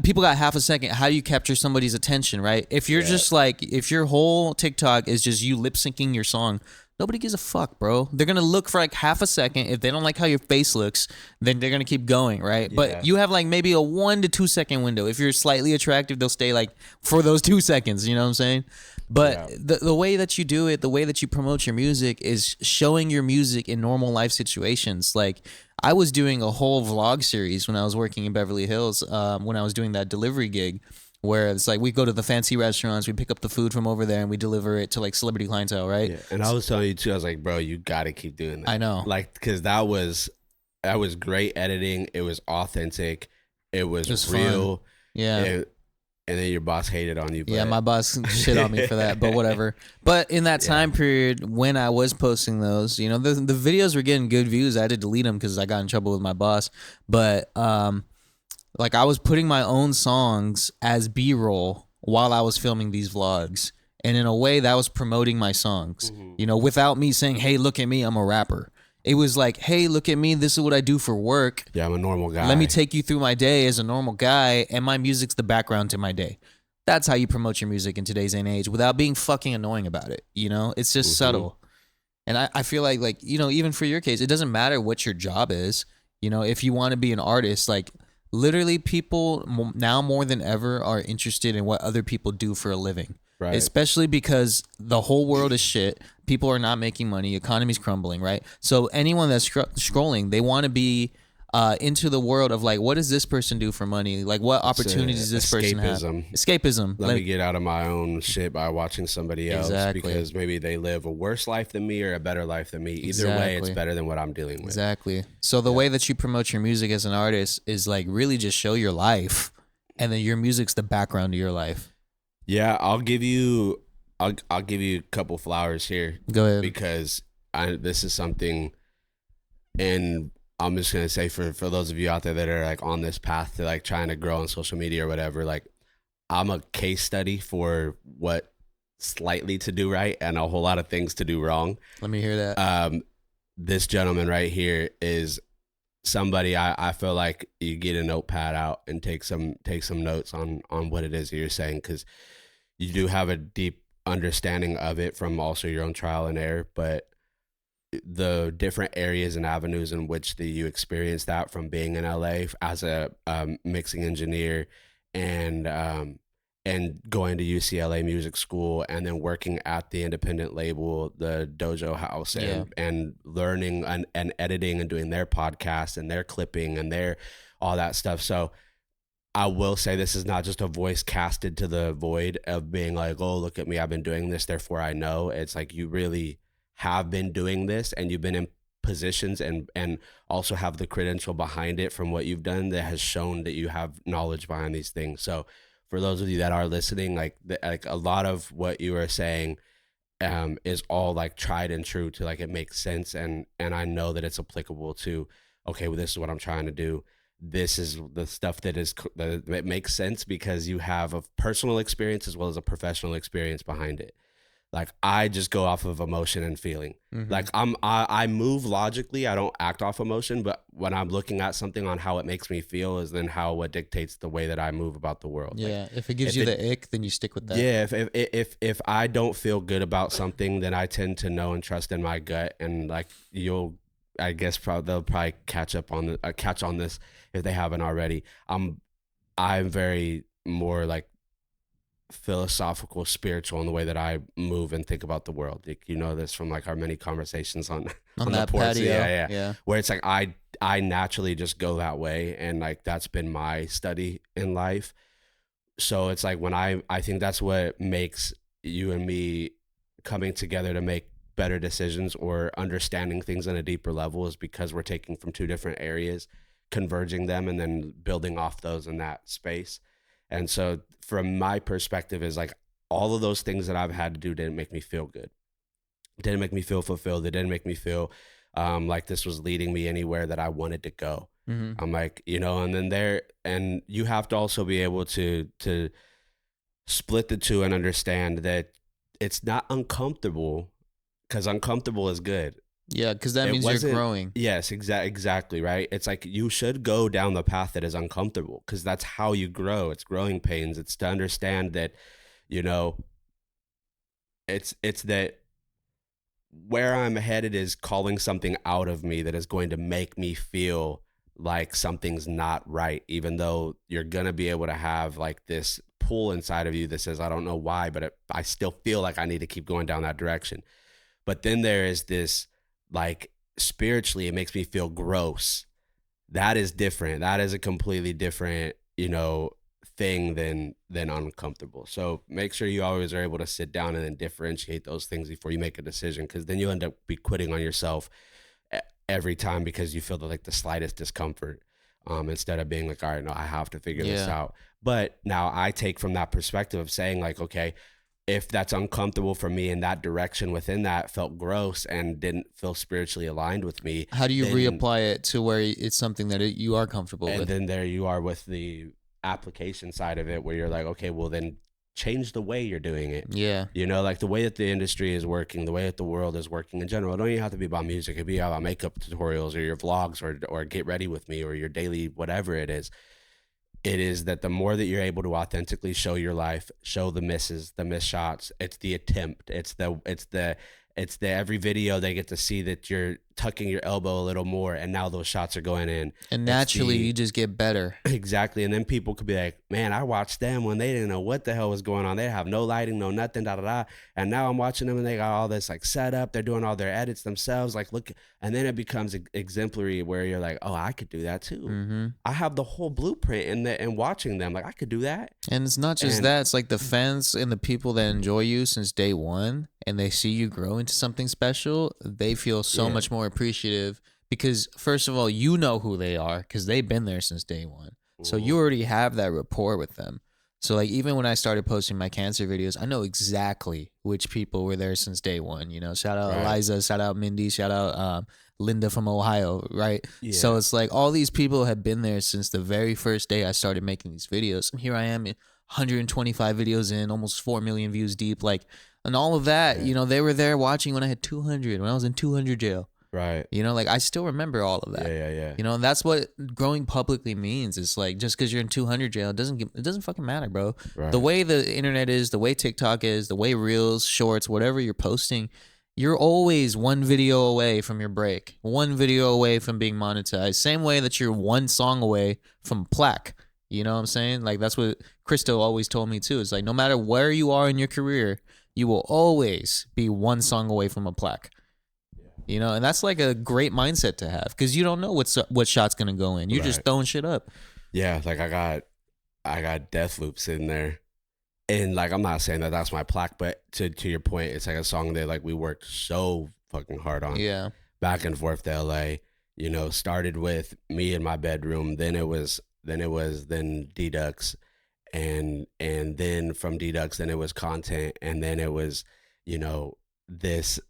People got half a second. How do you capture somebody's attention, right? If you're just like, if your whole TikTok is just you lip syncing your song Nobody gives a fuck, bro. They're gonna look for like half a second. If they don't like how your face looks, then they're gonna keep going, right? Yeah. But you have like maybe a 1 to 2 second window. If you're slightly attractive, they'll stay like for those 2 seconds. You know what I'm saying? But the way that you do it, the way that you promote your music is showing your music in normal life situations. Like I was doing a whole vlog series when I was working in Beverly Hills, when I was doing that delivery gig, where it's like we go to the fancy restaurants, we pick up the food from over there, and we deliver it to like celebrity clientele, right? Yeah. And I was telling you too, I was like, bro, you got to keep doing that. I know. Like, because that was great editing. It was authentic. It was real. Fun. Yeah. And then your boss hated on you. But... Yeah, my boss shit on me for that, but whatever. But in that time period when I was posting those, you know, the videos were getting good views. I had to delete them because I got in trouble with my boss. But like I was putting my own songs as B-roll while I was filming these vlogs. And in a way that was promoting my songs, you know, without me saying, hey, look at me, I'm a rapper. It was like, hey, look at me. This is what I do for work. Yeah, I'm a normal guy. Let me take you through my day as a normal guy, and my music's the background to my day. That's how you promote your music in today's day and age without being fucking annoying about it. You know, it's just subtle. And I feel like, you know, even for your case, it doesn't matter what your job is. You know, if you want to be an artist, like literally people now more than ever are interested in what other people do for a living. Right. Especially because the whole world is shit. People are not making money. Economy's crumbling, right? So anyone that's scrolling, they want to be into the world of like, what does this person do for money? Like, what opportunities does this person have? Escapism. Let me get out of my own shit by watching somebody else because maybe they live a worse life than me or a better life than me. Either way, it's better than what I'm dealing with. Exactly. So the way that you promote your music as an artist is like really just show your life, and then your music's the background to your life. Yeah, I'll give you a couple flowers here. Go ahead. Because this is something, and I'm just gonna say for those of you out there that are like on this path to like trying to grow on social media or whatever, like I'm a case study for what slightly to do right and a whole lot of things to do wrong. Let me hear that. This gentleman right here is somebody I feel like you get a notepad out and take some notes on what it is that you're saying, because you do have a deep understanding of it from also your own trial and error, but the different areas and avenues in which you experience that from being in LA as a mixing engineer and going to UCLA music school and then working at the independent label, the Dojo House, and learning and editing and doing their podcast and their clipping and their all that stuff. So I will say this is not just a voice casted to the void of being like, oh, look at me, I've been doing this, therefore I know. It's like you really have been doing this and you've been in positions and also have the credential behind it from what you've done that has shown that you have knowledge behind these things. So for those of you that are listening, like a lot of what you are saying is all like tried and true to like it makes sense, and I know that it's applicable to, okay, well, this is what I'm trying to do. This is the stuff that makes sense because you have a personal experience as well as a professional experience behind it. Like I just go off of emotion and feeling. Like I move logically. I don't act off emotion, but when I'm looking at something on how it makes me feel is then what dictates the way that I move about the world. Yeah. Like, if it gives you the ick, then you stick with that. Yeah. If I don't feel good about something, then I tend to know and trust in my gut, and like I guess they'll probably catch on this if they haven't already. I'm very more like philosophical, spiritual in the way that I move and think about the world. Like, you know this from like our many conversations on that the porch. patio. Yeah. Where it's like I naturally just go that way, and like that's been my study in life. So it's like when I think that's what makes you and me coming together to make better decisions or understanding things on a deeper level is because we're taking from two different areas, converging them, and then building off those in that space. And so from my perspective is like all of those things that I've had to do didn't make me feel good. It didn't make me feel fulfilled. It didn't make me feel like this was leading me anywhere that I wanted to go. I'm like, you know, and you have to also be able to split the two and understand that it's not uncomfortable, because uncomfortable is good. Yeah, because that means you're growing. Yes, exactly, right? It's like you should go down the path that is uncomfortable, because that's how you grow. It's growing pains. It's to understand that, you know, it's that where I'm headed is calling something out of me that is going to make me feel like something's not right, even though you're going to be able to have like this pull inside of you that says, I don't know why, but I still feel like I need to keep going down that direction. But then there is this, like, spiritually, it makes me feel gross. That is different. That is a completely different, thing than uncomfortable. So make sure you always are able to sit down and then differentiate those things before you make a decision, because then you end up be quitting on yourself every time because you feel like the slightest discomfort, instead of being like, all right, no, I have to figure this out. But now I take from that perspective of saying like, okay, if that's uncomfortable for me in that direction within that felt gross and didn't feel spiritually aligned with me, how do you reapply it to where it's something that you are comfortable with? And then there you are with the application side of it, where you're like, okay, well then change the way you're doing it. Yeah. Like the way that the industry is working, the way that the world is working in general. It don't even have to be about music. It could be about makeup tutorials or your vlogs or get ready with me or your daily whatever it is. It is that the more that you're able to authentically show your life, show the misses, the missed shots, it's the attempt, it's the every video they get to see that you're tucking your elbow a little more and now those shots are going in. And naturally you just get better. Exactly. And then people could be like, man, I watched them when they didn't know what the hell was going on. They have no lighting, no nothing, da da da. And now I'm watching them and they got all this like setup. They're doing all their edits themselves. Like, look, and then it becomes exemplary where you're like, oh, I could do that too. Mm-hmm. I have the whole blueprint and watching them. Like, I could do that. And it's not just that. It's like the fans and the people that enjoy you since day one and they see you grow into something special. They feel so much more appreciative because, first of all, you know who they are because they've been there since day one. So you already have that rapport with them. So like even when I started posting my cancer videos, I know exactly which people were there since day one. Shout out Eliza, shout out Mindy, shout out Linda from Ohio, right? Yeah. So it's like all these people have been there since the very first day I started making these videos. And here I am, 125 videos in, almost 4 million views deep, like, and all of that. They were there watching when I had 200, when I was in 200 jail. Right. Like I still remember all of that. Yeah. And that's what growing publicly means. It's like just because you're in 200 jail, it doesn't fucking matter, bro. Right. The way the internet is, the way TikTok is, the way Reels, Shorts, whatever you're posting, you're always one video away from your break, one video away from being monetized. Same way that you're one song away from plaque. You know what I'm saying? Like that's what Christo always told me too. It's like no matter where you are in your career, you will always be one song away from a plaque. And that's like a great mindset to have because you don't know what shot's gonna go in. You're just throwing shit up. Yeah, like I got Death Loop sitting there, and like I'm not saying that that's my plaque, but to your point, it's like a song that like we worked so fucking hard on. Yeah, back and forth to LA. Started with me in my bedroom, then it was Dedux, and then from Dedux, then it was content, and then it was this.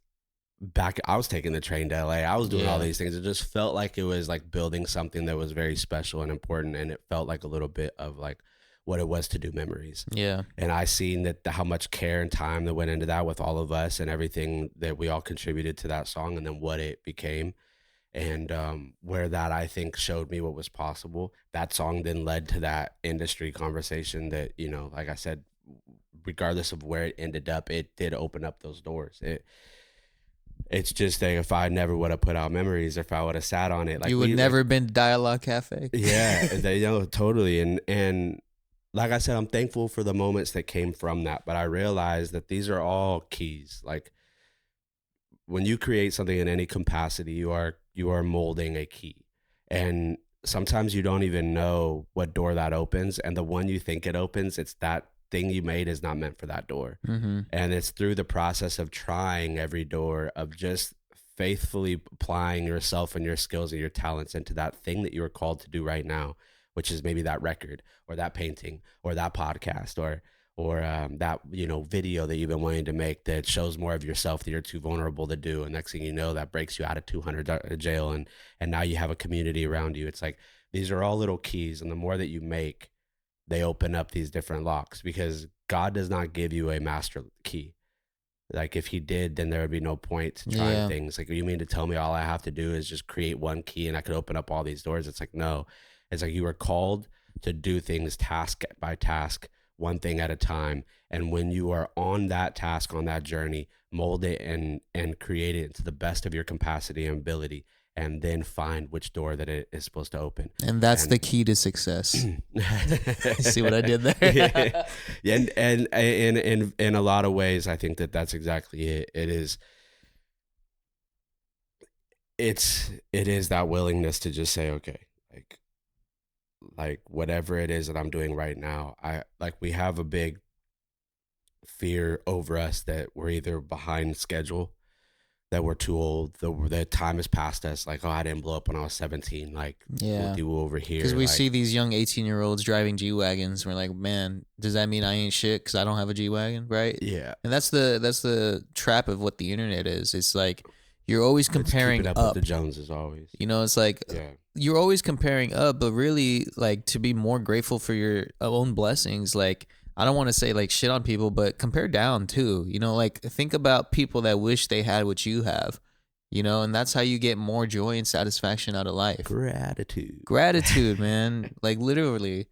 Back, I was taking the train to LA. I was doing all these things. It just felt like it was like building something that was very special and important, and it felt like a little bit of like what it was to do memories. Yeah. And I seen that how much care and time that went into that with all of us and everything that we all contributed to that song, and then what it became, and where that I think showed me what was possible. That song then led to that industry conversation that like I said, regardless of where it ended up, it did open up those doors. It's just that if I never would have put out memories, or if I would have sat on it, like you would never been to Dialogue Cafe. Yeah, totally. And like I said, I'm thankful for the moments that came from that. But I realized that these are all keys. Like when you create something in any capacity, you are molding a key, and sometimes you don't even know what door that opens, and the one you think it opens, it's that thing you made is not meant for that door. Mm-hmm. And it's through the process of trying every door, of just faithfully applying yourself and your skills and your talents into that thing that you are called to do right now, which is maybe that record or that painting or that podcast or that video that you've been wanting to make that shows more of yourself that you're too vulnerable to do, and next thing you know, that breaks you out of 200 jail, and now you have a community around you. It's like these are all little keys, and the more that you make, they open up these different locks, because God does not give you a master key. Like if he did, then there would be no point to trying things. Like, you mean to tell me all I have to do is just create one key and I could open up all these doors? It's like, no. It's like you are called to do things task by task, one thing at a time. And when you are on that task, on that journey, mold it and create it to the best of your capacity and ability, and then find which door that it is supposed to open. And that's the key to success. See what I did there? Yeah, and in a lot of ways, I think that that's exactly it. It is that willingness to just say, okay, like whatever it is that I'm doing right now, we have a big fear over us that we're either behind schedule, that we're too old, the time has passed us. Like, oh, I didn't blow up when I was 17. Like, yeah, we'll do over here. Because we see these young 18-year-olds driving G-Wagons. We're like, man, does that mean I ain't shit because I don't have a G-Wagon, right? Yeah. And that's the trap of what the internet is. It's like you're always comparing it's up. With the Joneses always. You know, it's like you're always comparing up, but really, like, to be more grateful for your own blessings, like, I don't want to say like shit on people, but compare down too. You know, like think about people that wish they had what you have, you know, and that's how you get more joy and satisfaction out of life. Gratitude, man. Like literally,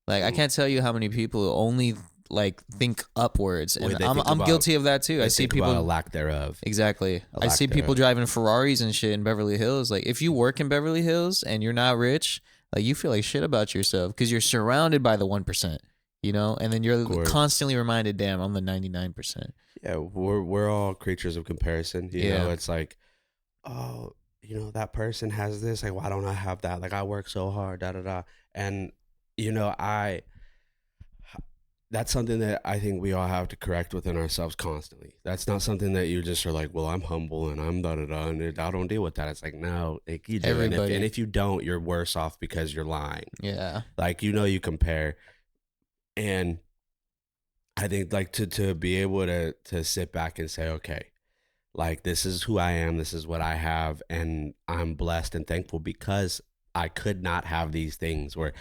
like I can't tell you how many people only like think upwards, and I'm guilty of that too. I see people about a lack thereof. Exactly. I see people driving Ferraris and shit in Beverly Hills. Like if you work in Beverly Hills and you're not rich, like you feel like shit about yourself because you're surrounded by the 1%. You know, and then you're constantly reminded, damn, I'm the 99%. Yeah, we're all creatures of comparison. You know, it's like, oh, you know, that person has this. Like, why don't I have that? Like, I work so hard, da da da. And, you know, that's something that I think we all have to correct within ourselves constantly. That's not something that you just are like, well, I'm humble and I'm da da da, and I don't deal with that. It's like, no, like you do. Everybody. And if you don't, you're worse off because you're lying. Yeah. Like, you know, you compare. And I think like to be able to sit back and say, okay, like this is who I am, this is what I have, and I'm blessed and thankful because I could not have these things or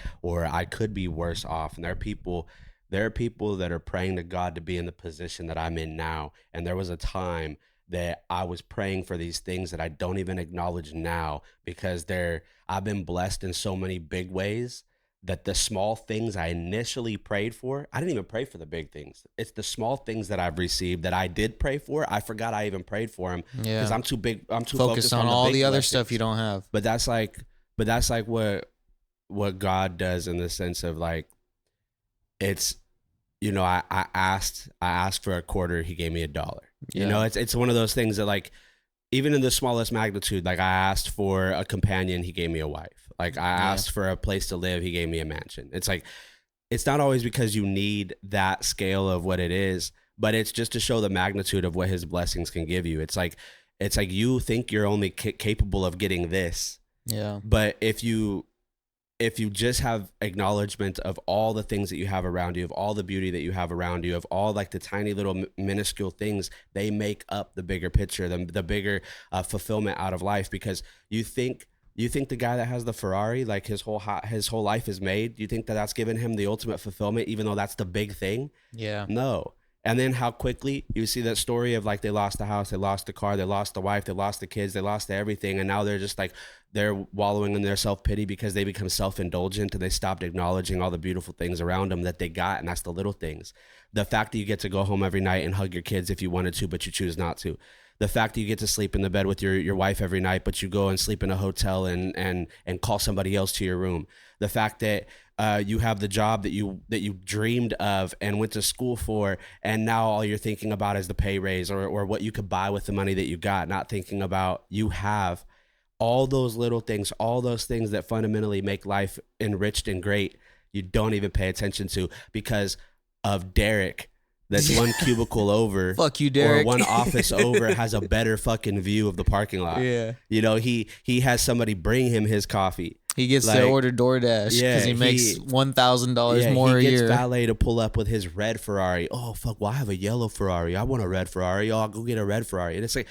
I could be worse off. And there are people that are praying to God to be in the position that I'm in now. And there was a time that I was praying for these things that I don't even acknowledge now because I've been blessed in so many big ways that the small things I initially prayed for, I didn't even pray for the big things. It's the small things that I've received that I did pray for. I forgot I even prayed for them because I'm too focused on all the other blessings. stuff you don't have. But that's like what God does in the sense of like, it's, you know, I asked for a quarter, he gave me $1. You know, it's one of those things that like, even in the smallest magnitude, like I asked for a companion, he gave me a wife. Like I asked for a place to live, he gave me a mansion. It's like, it's not always because you need that scale of what it is, but it's just to show the magnitude of what his blessings can give you. It's like you think you're only capable of getting this. Yeah. But if you just have acknowledgement of all the things that you have around you, of all the beauty that you have around you, of all like the tiny little minuscule things, they make up the bigger picture, the bigger fulfillment out of life. Because you think the guy that has the Ferrari, like his whole life is made, you think that that's given him the ultimate fulfillment, even though that's the big thing? Yeah. No. And then how quickly you see that story of like they lost the house, they lost the car, they lost the wife, they lost the kids, they lost everything. And now they're just like, they're wallowing in their self-pity because they become self-indulgent and they stopped acknowledging all the beautiful things around them that they got. And that's the little things. The fact that you get to go home every night and hug your kids if you wanted to, but you choose not to. The fact that you get to sleep in the bed with your wife every night, but you go and sleep in a hotel and call somebody else to your room. The fact that you have the job that you dreamed of and went to school for, and now all you're thinking about is the pay raise or what you could buy with the money that you got, not thinking about you have all those little things, all those things that fundamentally make life enriched and great. You don't even pay attention to because of Derek. That's one cubicle over. Fuck you, Derek. Or one office over has a better fucking view of the parking lot. Yeah. You know, he has somebody bring him his coffee. He gets to order DoorDash because he makes $1,000 more a year. He gets valet to pull up with his red Ferrari. Oh, fuck, well, I have a yellow Ferrari. I want a red Ferrari. Oh, I'll go get a red Ferrari. And it's like,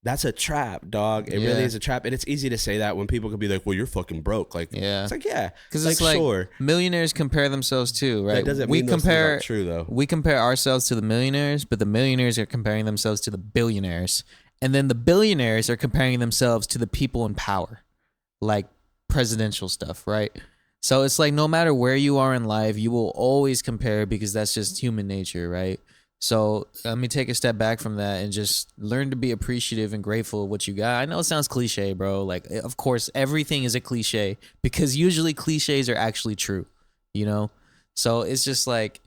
that's a trap, dog. It really is a trap. And it's easy to say that when people could be like, well, you're fucking broke. Like, it's like, yeah. Because it's like sure. Millionaires compare themselves too, right? That doesn't mean those things aren't true, though. We compare ourselves to the millionaires, but the millionaires are comparing themselves to the billionaires. And then the billionaires are comparing themselves to the people in power, like presidential stuff, right? So it's like no matter where you are in life, you will always compare because that's just human nature, right? So let me take a step back from that and just learn to be appreciative and grateful of what you got. I know it sounds cliche, bro. Like, of course, everything is a cliche because usually cliches are actually true, you know? So it's just like,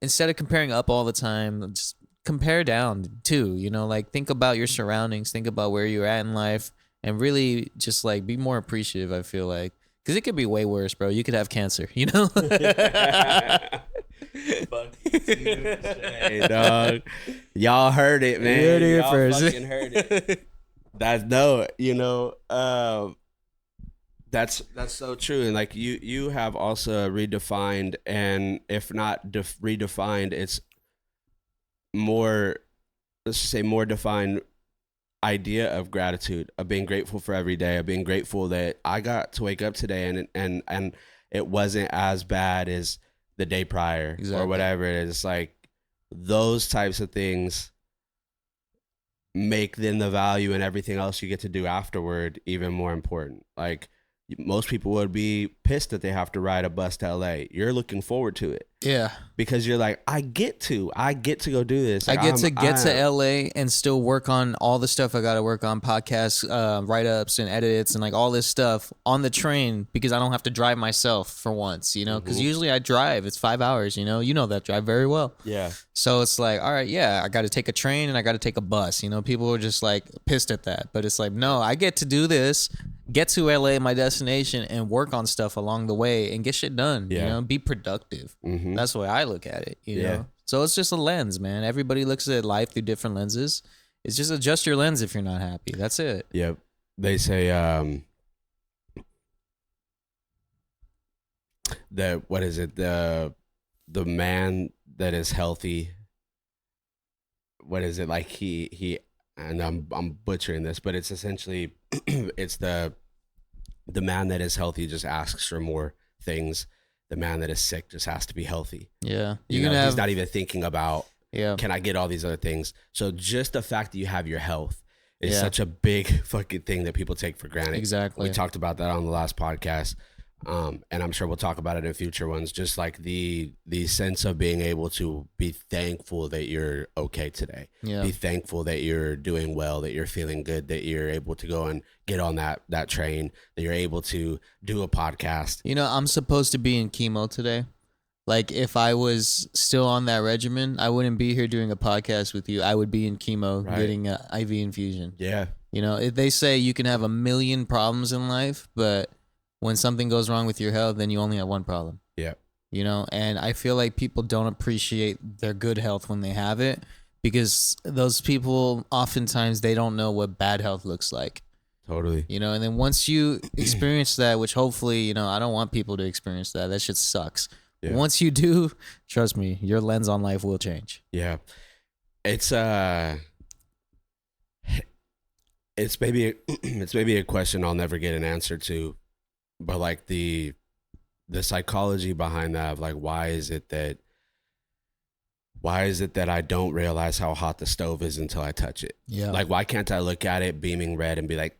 instead of comparing up all the time, just compare down too, you know? Like, think about your surroundings, think about where you're at in life, and really just like be more appreciative, I feel like. Because it could be way worse, bro. You could have cancer, you know? Hey, dog. Y'all heard it, man. You heard it Y'all first. fucking heard it. That's no, that's so true. And like you have also redefined, and if not redefined, it's more, let's just say more defined idea of gratitude, of being grateful for every day, of being grateful that I got to wake up today and it wasn't as bad as the day prior or whatever it is. It's like those types of things make then the value and everything else you get to do afterward even more important. Like most people would be pissed that they have to ride a bus to LA. You're looking forward to it. Yeah. Because you're like, I get to go do this. Like, I get to get to LA and still work on all the stuff I got to work on, podcasts, write-ups and edits and like all this stuff on the train because I don't have to drive myself for once, you know, because usually I drive. It's 5 hours, you know that drive very well. Yeah. So it's like, all right, yeah, I got to take a train and I got to take a bus. You know, people are just like pissed at that. But it's like, no, I get to do this, get to LA, my destination, and work on stuff along the way and get shit done, you know, be productive. That's the way I look at it, you know? So it's just a lens, man. Everybody looks at life through different lenses. It's just adjust your lens if you're not happy. That's it. Yep. They say that what is it? The man that is healthy. What is it? Like he and I'm butchering this, but it's essentially it's the man that is healthy just asks for more things. The man that is sick just has to be healthy. Yeah. He's not even thinking about, yeah, can I get all these other things? So just the fact that you have your health is such a big fucking thing that people take for granted. Exactly. We talked about that on the last podcast. And I'm sure we'll talk about it in future ones. Just like the sense of being able to be thankful that you're okay today. Yeah. Be thankful that you're doing well, that you're feeling good, that you're able to go and get on that train, that you're able to do a podcast. You know, I'm supposed to be in chemo today. Like if I was still on that regimen, I wouldn't be here doing a podcast with you. I would be in chemo getting an IV infusion. Yeah. You know, if they say you can have a million problems in life, but when something goes wrong with your health, then you only have one problem. Yeah. You know, and I feel like people don't appreciate their good health when they have it because those people oftentimes they don't know what bad health looks like. Totally. You know, and then once you experience that, which hopefully, you know, I don't want people to experience that. That shit sucks. Yeah. Once you do, trust me, your lens on life will change. Yeah. It's maybe a question I'll never get an answer to. But like the psychology behind that of like why is it that I don't realize how hot the stove is until I touch it? Yeah. Like why can't I look at it beaming red and be like,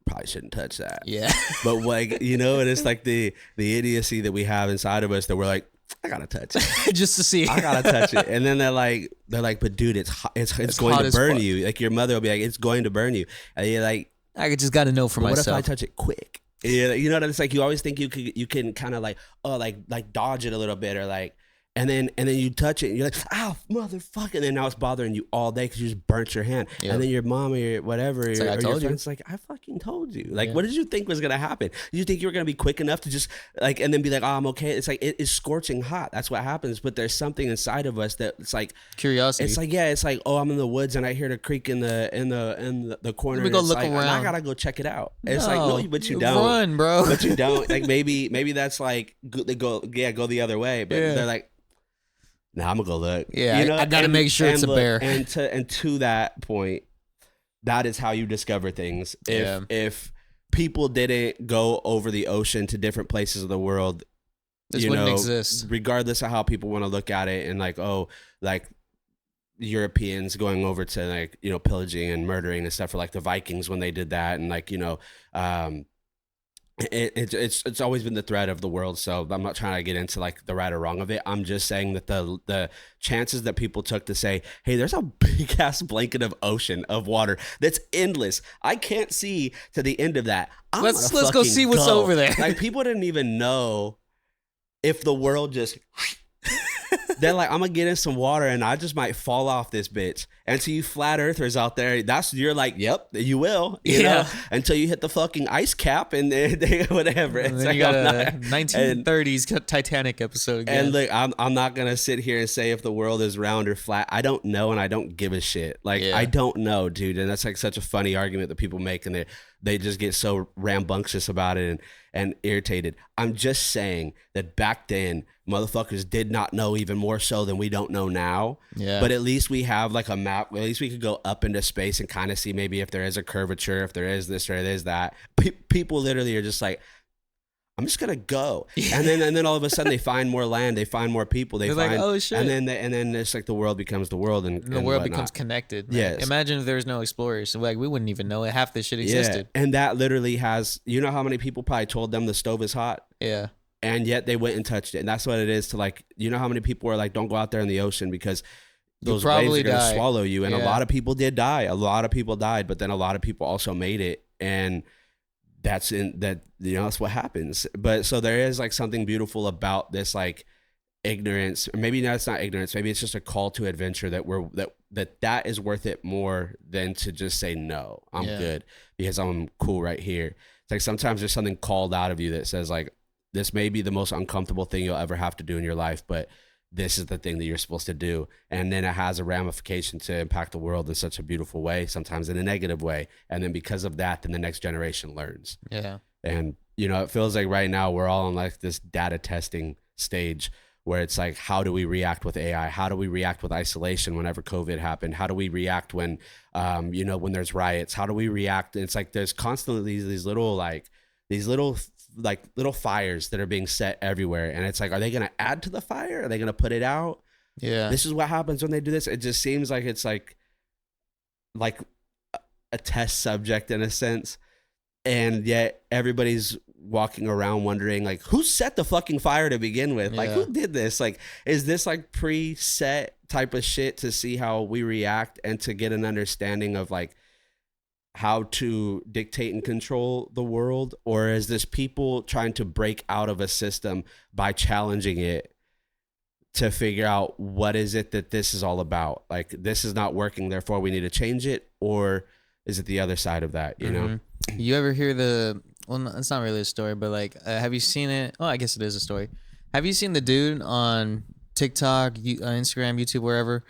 probably shouldn't touch that? Yeah. But like, you know, and it's like the idiocy that we have inside of us that we're like, I gotta touch it just to see. I gotta touch it. And then they're like, but dude, it's hot, it's going to burn you. Like your mother will be like, it's going to burn you. And you're like, I just got to know for myself. What if I touch it quick? Yeah, you know what it's like. You always think you can kind of like like dodge it a little bit or like, and then you touch it and you're like, ow, motherfucker, and then now it's bothering you all day because you just burnt your hand. Yep. And then your mom or your whatever or your friend's like, I fucking told you. Like, what did you think was gonna happen? Did you think you were gonna be quick enough to just like and then be like, oh, I'm okay? It's like it is scorching hot. That's what happens. But there's something inside of us that it's like curiosity. It's like it's like, oh, I'm in the woods and I hear the creak in the corner. Let me go look like, around. I gotta go check it out. No, it's like no, but you don't run, bro. But you don't. Like maybe that's like they go the other way. But they're like, nah, I'm gonna go look. Yeah, you know? I gotta make sure it's a bear. And to that point, that is how you discover things. If people didn't go over the ocean to different places of the world, this wouldn't exist. Regardless of how people want to look at it, and like, oh, like Europeans going over to like, you know, pillaging and murdering and stuff for like the Vikings when they did that, and like, you know, It's always been the threat of the world. So I'm not trying to get into like the right or wrong of it. I'm just saying that the chances that people took to say, hey, there's a big ass blanket of ocean of water that's endless. I can't see to the end of that. Let's go see what's over there. Like people didn't even know if the world just they're like, I'm gonna get in some water and I just might fall off this bitch. And to you flat earthers out there, you're like, yep, you will, you know, until you hit the fucking ice cap and whatever. And then you got a 1930s Titanic episode again. And look, I'm not gonna sit here and say if the world is round or flat. I don't know, and I don't give a shit. Like I don't know, dude. And that's like such a funny argument that people make, and they just get so rambunctious about it and irritated. I'm just saying that back then, motherfuckers did not know even more so than we don't know now. Yeah. But at least we have like a map. At least we could go up into space and kind of see maybe if there is a curvature, if there is this or there's that. People literally are just like, I'm just gonna go, and then all of a sudden they find more land, they find more people, they're find, like, oh shit, and then it's like the world becomes the world, and the world becomes connected. Yes. Imagine if there was no explorers, like we wouldn't even know half this shit existed. Yeah. And that literally has, you know how many people probably told them the stove is hot? Yeah. And yet they went and touched it, and that's what it is to like, you know how many people are like, don't go out there in the ocean because those waves are gonna swallow you, and a lot of people did die. A lot of people died, but then a lot of people also made it, and that's what happens. But so there is like something beautiful about this like ignorance, or maybe it's not ignorance, maybe it's just a call to adventure that is worth it more than to just say no, I'm good because I'm cool right here. It's like sometimes there's something called out of you that says like, this may be the most uncomfortable thing you'll ever have to do in your life, but this is the thing that you're supposed to do. And then it has a ramification to impact the world in such a beautiful way, sometimes in a negative way. And then because of that, then the next generation learns. Yeah. And, you know, it feels like right now we're all on like this data testing stage where it's like, how do we react with AI? How do we react with isolation whenever COVID happened? How do we react when, when there's riots? How do we react? And it's like, there's constantly these little fires that are being set everywhere, and it's like, are they going to add to the fire? Are they going to put it out? Yeah, this is what happens when they do this. It just seems like it's like a test subject in a sense, and yet everybody's walking around wondering like, who set the fucking fire to begin with? Like, who did this? Like, is this like preset type of shit to see how we react and to get an understanding of like how to dictate and control the world? Or is this people trying to break out of a system by challenging it to figure out what is it that this is all about? Like, this is not working, therefore we need to change it. Or is it the other side of that, you know? You ever hear well, it's not really a story, but like, have you seen it? Oh, I guess it is a story. Have you seen the dude on TikTok, Instagram, YouTube, wherever,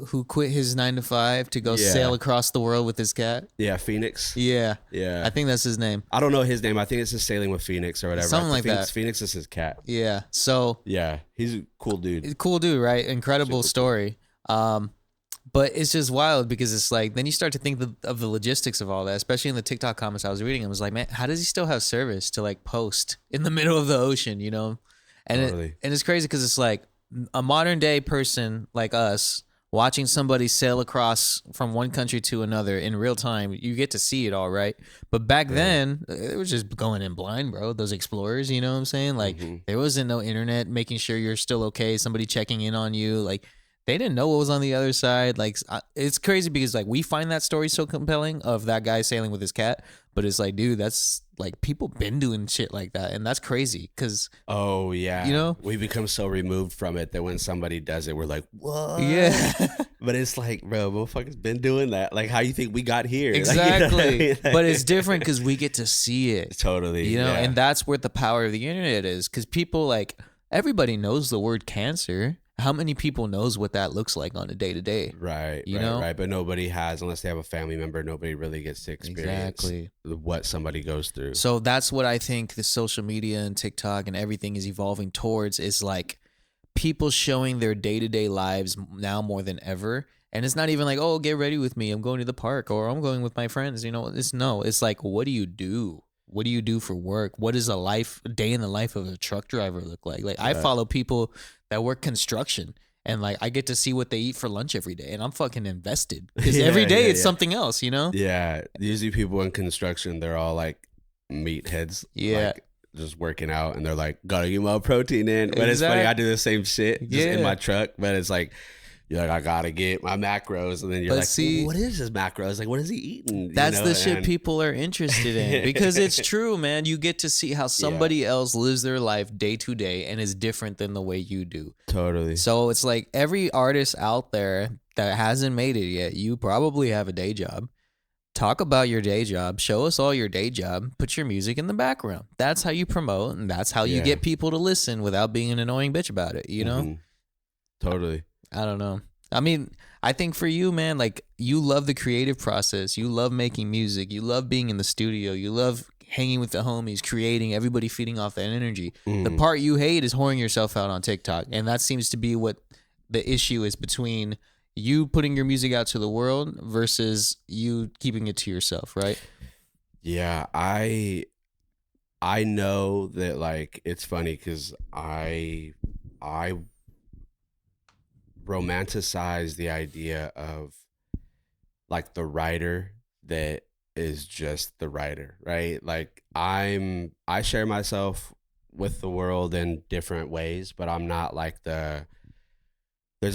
who quit his 9 to 5 to go sail across the world with his cat? Yeah, Phoenix. Yeah. Yeah. I think that's his name. I don't know his name. I think it's just Sailing with Phoenix or whatever. Something like that. Phoenix is his cat. Yeah. So. Yeah, he's a cool dude. Cool dude, right? Incredible story. Cool. But it's just wild because it's like, then you start to think of the logistics of all that, especially in the TikTok comments I was reading. I was like, man, how does he still have service to like post in the middle of the ocean, you know? And totally. And it's crazy because it's like a modern day person like us watching somebody sail across from one country to another in real time. You get to see it all, right? But back then, it was just going in blind, bro. Those explorers, you know what I'm saying? Like, there wasn't no internet making sure you're still okay, somebody checking in on you. Like, they didn't know what was on the other side. Like, it's crazy because like we find that story so compelling of that guy sailing with his cat, but it's like, dude, that's like, people been doing shit like that, and that's crazy because oh yeah, you know, we become so removed from it that when somebody does it, we're like, what? Yeah. But it's like, bro, motherfuckers been doing that. Like, how you think we got here? Exactly. Like, you know what I mean? But it's different because we get to see it. Totally. You know, and that's where the power of the internet is, because people, like, everybody knows the word cancer. How many people knows what that looks like on a day-to-day? Right, right. But nobody has, unless they have a family member, nobody really gets to experience what somebody goes through. So that's what I think the social media and TikTok and everything is evolving towards, is like people showing their day-to-day lives now more than ever. And it's not even like, oh, get ready with me, I'm going to the park, or I'm going with my friends. You know, it's like, what do you do? What do you do for work? What does a day in the life of a truck driver look like? Like, I follow people that work construction, and like, I get to see what they eat for lunch every day, and I'm fucking invested because every day it's something else, you know? Yeah. Usually people in construction, they're all like meatheads, Yeah. like just working out, and they're like, gotta get my protein in. But it's funny, I Exactly. do the same shit just in Yeah. my truck, but it's like, you're like, I gotta get my macros, and then you're But like, see, what is his macros? Like, what is he eating? that's the shit And people are interested in because it's true, man. You get to see how somebody else lives their life day to day and is different than the way you do. totally. So it's like every artist out there that hasn't made it yet, you probably have a day job. Talk about your day job. Show us all your day job. Put your music in the background. That's how you promote, and that's how you Yeah. get people to listen without being an annoying bitch about it, you know? Mhm. Totally. I don't know. I mean, I think for you, man, like you love the creative process. You love making music. You love being in the studio. You love hanging with the homies, creating, everybody feeding off that energy. The Mhm. part you hate is whoring yourself out on TikTok. And that seems to be what the issue is between you putting your music out to the world versus you keeping it to yourself, right? Yeah, I know that, like, it's funny because I romanticize the idea of like the writer that is just the writer, right? Like, I share myself with the world in different ways, but I'm not like there's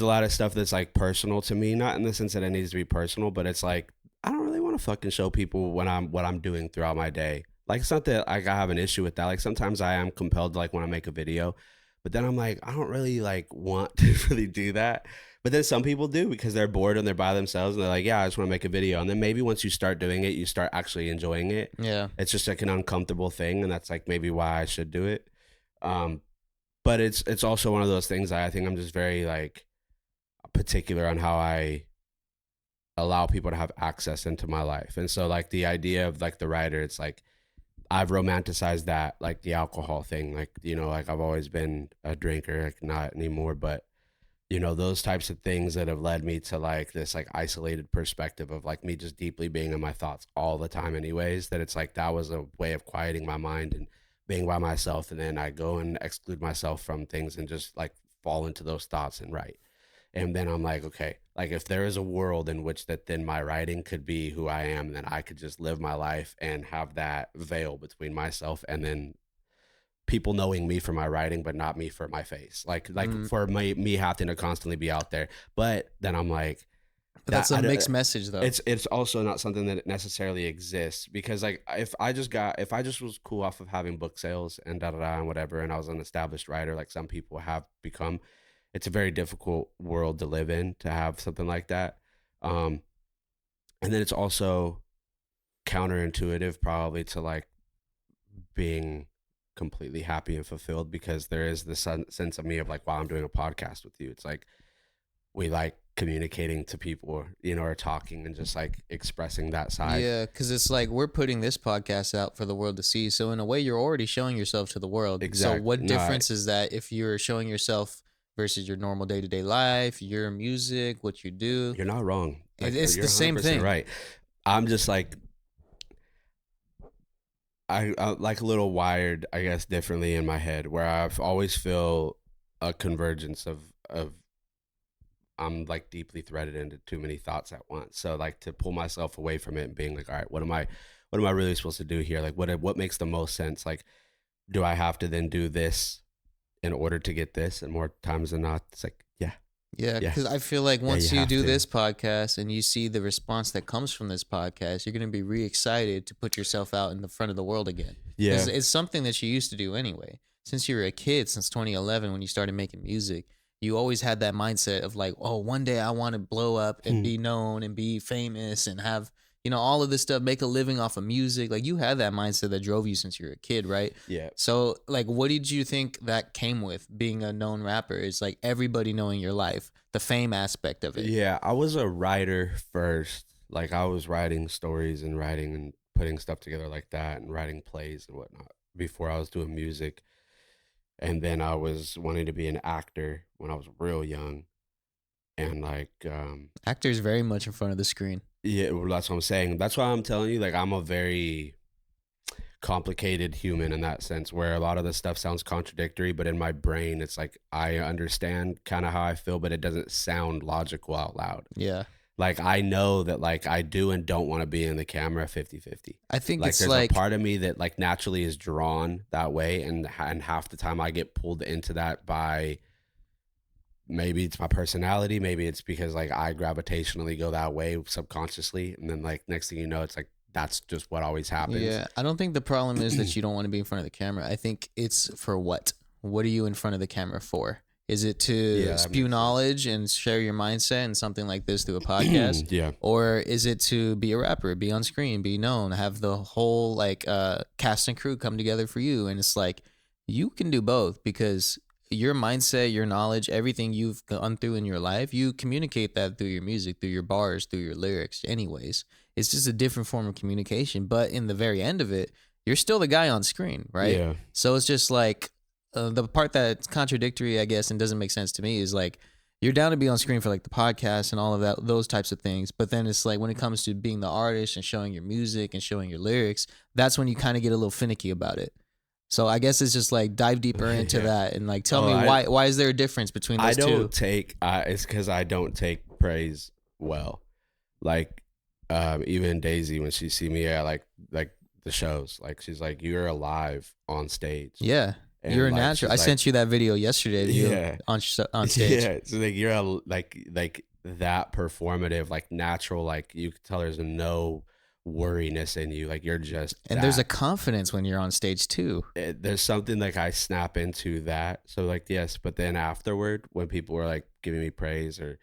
a lot of stuff that's like personal to me, not in the sense that it needs to be personal, but it's like I don't really want to fucking show people what I'm doing throughout my day. Like, it's not that like I have an issue with that. Like, sometimes I am compelled to, like, when I make a video, but then I'm like, I don't really like want to really do that. But then some people do because they're bored and they're by themselves and they're like, yeah, I just want to make a video. And then maybe once you start doing it, you start actually enjoying it. Yeah. It's just like an uncomfortable thing, and that's like maybe why I should do it. Um, but it's also one of those things that I think I'm just very like particular on how I allow people to have access into my life. And so like the idea of like the writer, it's like I've romanticized that, like the alcohol thing, like, you know, like I've always been a drinker, like not anymore, but you know, those types of things that have led me to like this like isolated perspective of like me just deeply being in my thoughts all the time anyways, that it's like that was a way of quieting my mind and being by myself, and then I go and exclude myself from things and just like fall into those thoughts and write. And then I'm like, okay, like if there is a world in which that then my writing could be who I am, then I could just live my life and have that veil between myself and then people knowing me for my writing, but not me for my face. Like for me having to constantly be out there. But then I'm like, But that's a mixed message though. it's also not something that necessarily exists, because like if I just was cool off of having book sales and da da da and whatever, and I was an established writer like some people have become, it's a very difficult world to live in to have something like that. And then it's also counterintuitive probably to like being completely happy and fulfilled, because there is this sense of me of like, wow, I'm doing a podcast with you. It's like we like communicating to people, you know, or talking and just like expressing that side. Yeah, because it's like we're putting this podcast out for the world to see. So in a way, you're already showing yourself to the world. Exactly. So what difference is that if you're showing yourself versus your normal day-to-day life, your music, what you do? You're not wrong. Like, It's you're the same 100% thing. right. I'm just like, I like a little wired, I guess, differently in my head, where I've always feel a convergence of I'm like deeply threaded into too many thoughts at once. So like to pull myself away from it and being like, all right, what am I really supposed to do here? Like what makes the most sense? Like, do I have to then do this in order to get this? And more times than not, it's like, yeah. Yeah, because I feel like once you you have do to. this podcast and you see the response that comes from this podcast, you're going to be re-excited to put yourself out in the front of the world again. Yeah. It's something that you used to do anyway. Since you were a kid, since 2011 when you started making music, you always had that mindset of like, oh, one day I want to blow up and be known and be famous and have, you know, all of this stuff, make a living off of music. Like you had that mindset that drove you since you were a kid, right? Yeah. So like, what did you think that came with being a known rapper? It's like everybody knowing your life, the fame aspect of it. Yeah, I was a writer first. Like I was writing stories and writing and putting stuff together like that and writing plays and whatnot before I was doing music. And then I was wanting to be an actor when I was real young. And like, Actors very much in front of the screen. yeah, well, that's what I'm saying. That's why I'm telling you, like, I'm a very complicated human in that sense, where a lot of the stuff sounds contradictory, but in my brain, it's like I understand kind of how I feel, but it doesn't sound logical out loud. Yeah. Like I know that like I do and don't want to be in the camera 50-50. I think Like it's there's like a part of me that like naturally is drawn that way, and half the time I get pulled into that by, maybe it's my personality, maybe it's because like I gravitationally go that way subconsciously, and then like next thing you know, it's like that's just what always happens. yeah. I don't think the problem is that you don't want to be in front of the camera. I think it's for what? What are you in front of the camera for? Is it to Yeah, that spew makes sense. knowledge and share your mindset and something like this through a podcast? Yeah. Or is it to be a rapper, be on screen, be known, have the whole like cast and crew come together for you? And it's like you can do both because your mindset, your knowledge, everything you've gone through in your life, you communicate that through your music, through your bars, through your lyrics, anyways. It's just a different form of communication. But in the very end of it, you're still the guy on screen, right? Yeah. So it's just like the part that's contradictory, I guess, and doesn't make sense to me is like you're down to be on screen for like the podcast and all of that, those types of things. But then it's like when it comes to being the artist and showing your music and showing your lyrics, that's when you kind of get a little finicky about it. So I guess it's just like dive deeper into that and like tell me why is there a difference between those two? I don't take it's because I don't take praise well. Like even Daisy, when she see me at like the shows, like she's like, you're alive on stage. Yeah. And you're a like, natural. I she's sent you that video yesterday of you Yeah. on stage. Yeah, so like you're like that performative, like natural, like you can tell there's no worriness in you, like you're just And there's a confidence when you're on stage too. there's something like I snap into that. So like yes, but then afterward, when people were like giving me praise or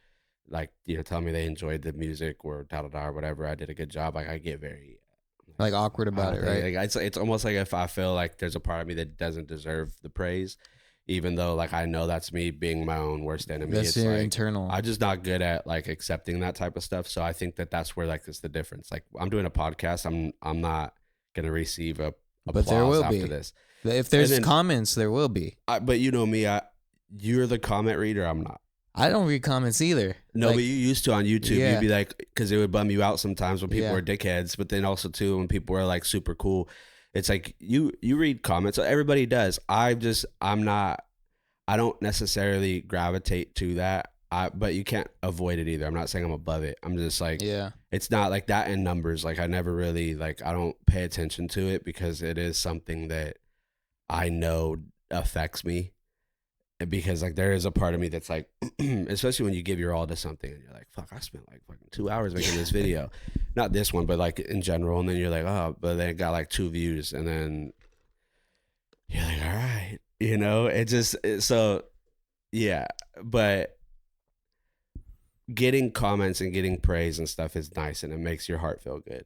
like telling me they enjoyed the music or da da da or whatever, I did a good job. Like I get very Like awkward about it, right? Like it's almost like if I feel like there's a part of me that doesn't deserve the praise, even though like I know that's me being my own worst enemy. That's It's your like, internal. I'm just not good at like accepting that type of stuff. So I think that's where like it's the difference. Like I'm doing a podcast, I'm not gonna receive a applause But there will after be. this. If there's then- comments, there will be. But you know me, you're the comment reader. I'm not. I don't read comments either. No, Like, but you used to on YouTube. Yeah. You'd be like, because it would bum you out sometimes when people Yeah. were dickheads, but then also too when people were like super cool. It's like you read comments. Everybody does. I'm not. I don't necessarily gravitate to that. But you can't avoid it either. I'm not saying I'm above it. I'm just like, yeah. it's not like that in numbers. Like I never really like I don't pay attention to it because it is something that I know affects me. Because like there is a part of me that's like, especially when you give your all to something and you're like, fuck, I spent like fucking 2 hours making this video, not this one, but like in general. And then you're like, oh, but then it got like 2 views, and then you're like, all right, so yeah. But getting comments and getting praise and stuff is nice, and it makes your heart feel good.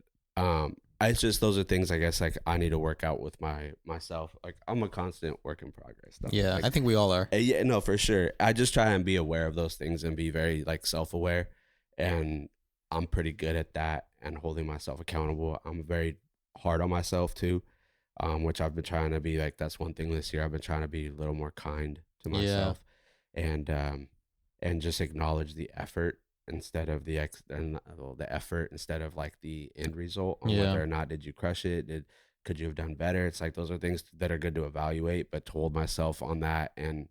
It's just those are things I guess like I need to work out with myself. Like I'm a constant work in progress. Though. Yeah, like, I think we all are. yeah, no, for sure. I just try and be aware of those things and be very like self-aware, and I'm pretty good at that and holding myself accountable. I'm very hard on myself too, which I've been trying to be like. That's one thing this year. I've been trying to be a little more kind to myself, and just acknowledge the effort instead of the effort instead of like the end result on whether or not did you crush it, could you have done better. It's like those are things that are good to evaluate, but to hold myself on that and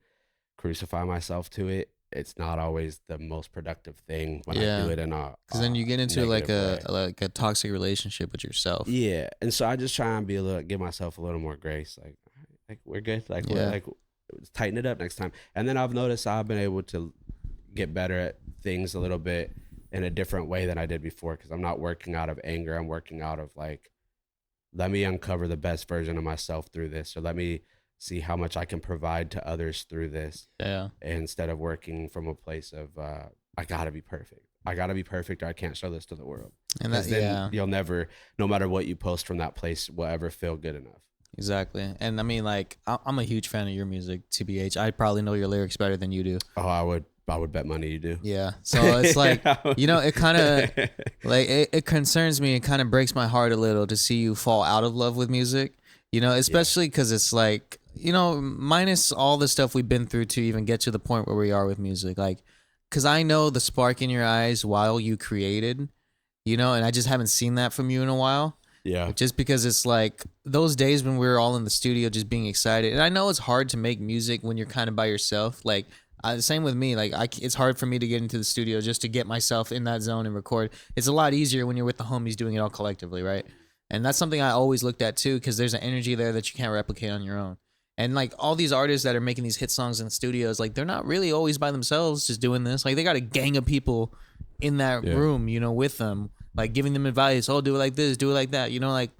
crucify myself to it, it's not always the most productive thing when I do it in a because then you get into like way. a toxic relationship with yourself. Yeah, and so I just try and give myself a little more grace. Like we're good. Like we're like tighten it up next time. And then I've noticed I've been able to get better at things a little bit in a different way than I did before, because I'm not working out of anger. I'm working out of like, let me uncover the best version of myself through this, or let me see how much I can provide to others through this. Yeah. Instead of working from a place of I gotta be perfect. I gotta be perfect, or I can't show this to the world. And that, then you'll never, no matter what you post from that place, will ever feel good enough. Exactly. And I mean, like, I'm a huge fan of your music, TBH. I probably know your lyrics better than you do. Oh, I would bet money you do. Yeah. So it's like, it kind of like it concerns me. It kind of breaks my heart a little to see you fall out of love with music, especially because it's like, minus all the stuff we've been through to even get to the point where we are with music. Like, because I know the spark in your eyes while you created, and I just haven't seen that from you in a while. Yeah. Just because it's like those days when we were all in the studio just being excited. And I know it's hard to make music when you're kind of by yourself. Like Same with me. Like it's hard for me to get into the studio just to get myself in that zone and record. It's a lot easier when you're with the homies doing it all collectively, right? And that's something I always looked at too, because there's an energy there that you can't replicate on your own. And like all these artists that are making these hit songs in the studios, like they're not really always by themselves just doing this. Like they got a gang of people in that room, you know, with them, like giving them advice. Oh, do it like this, do it like that. You know, like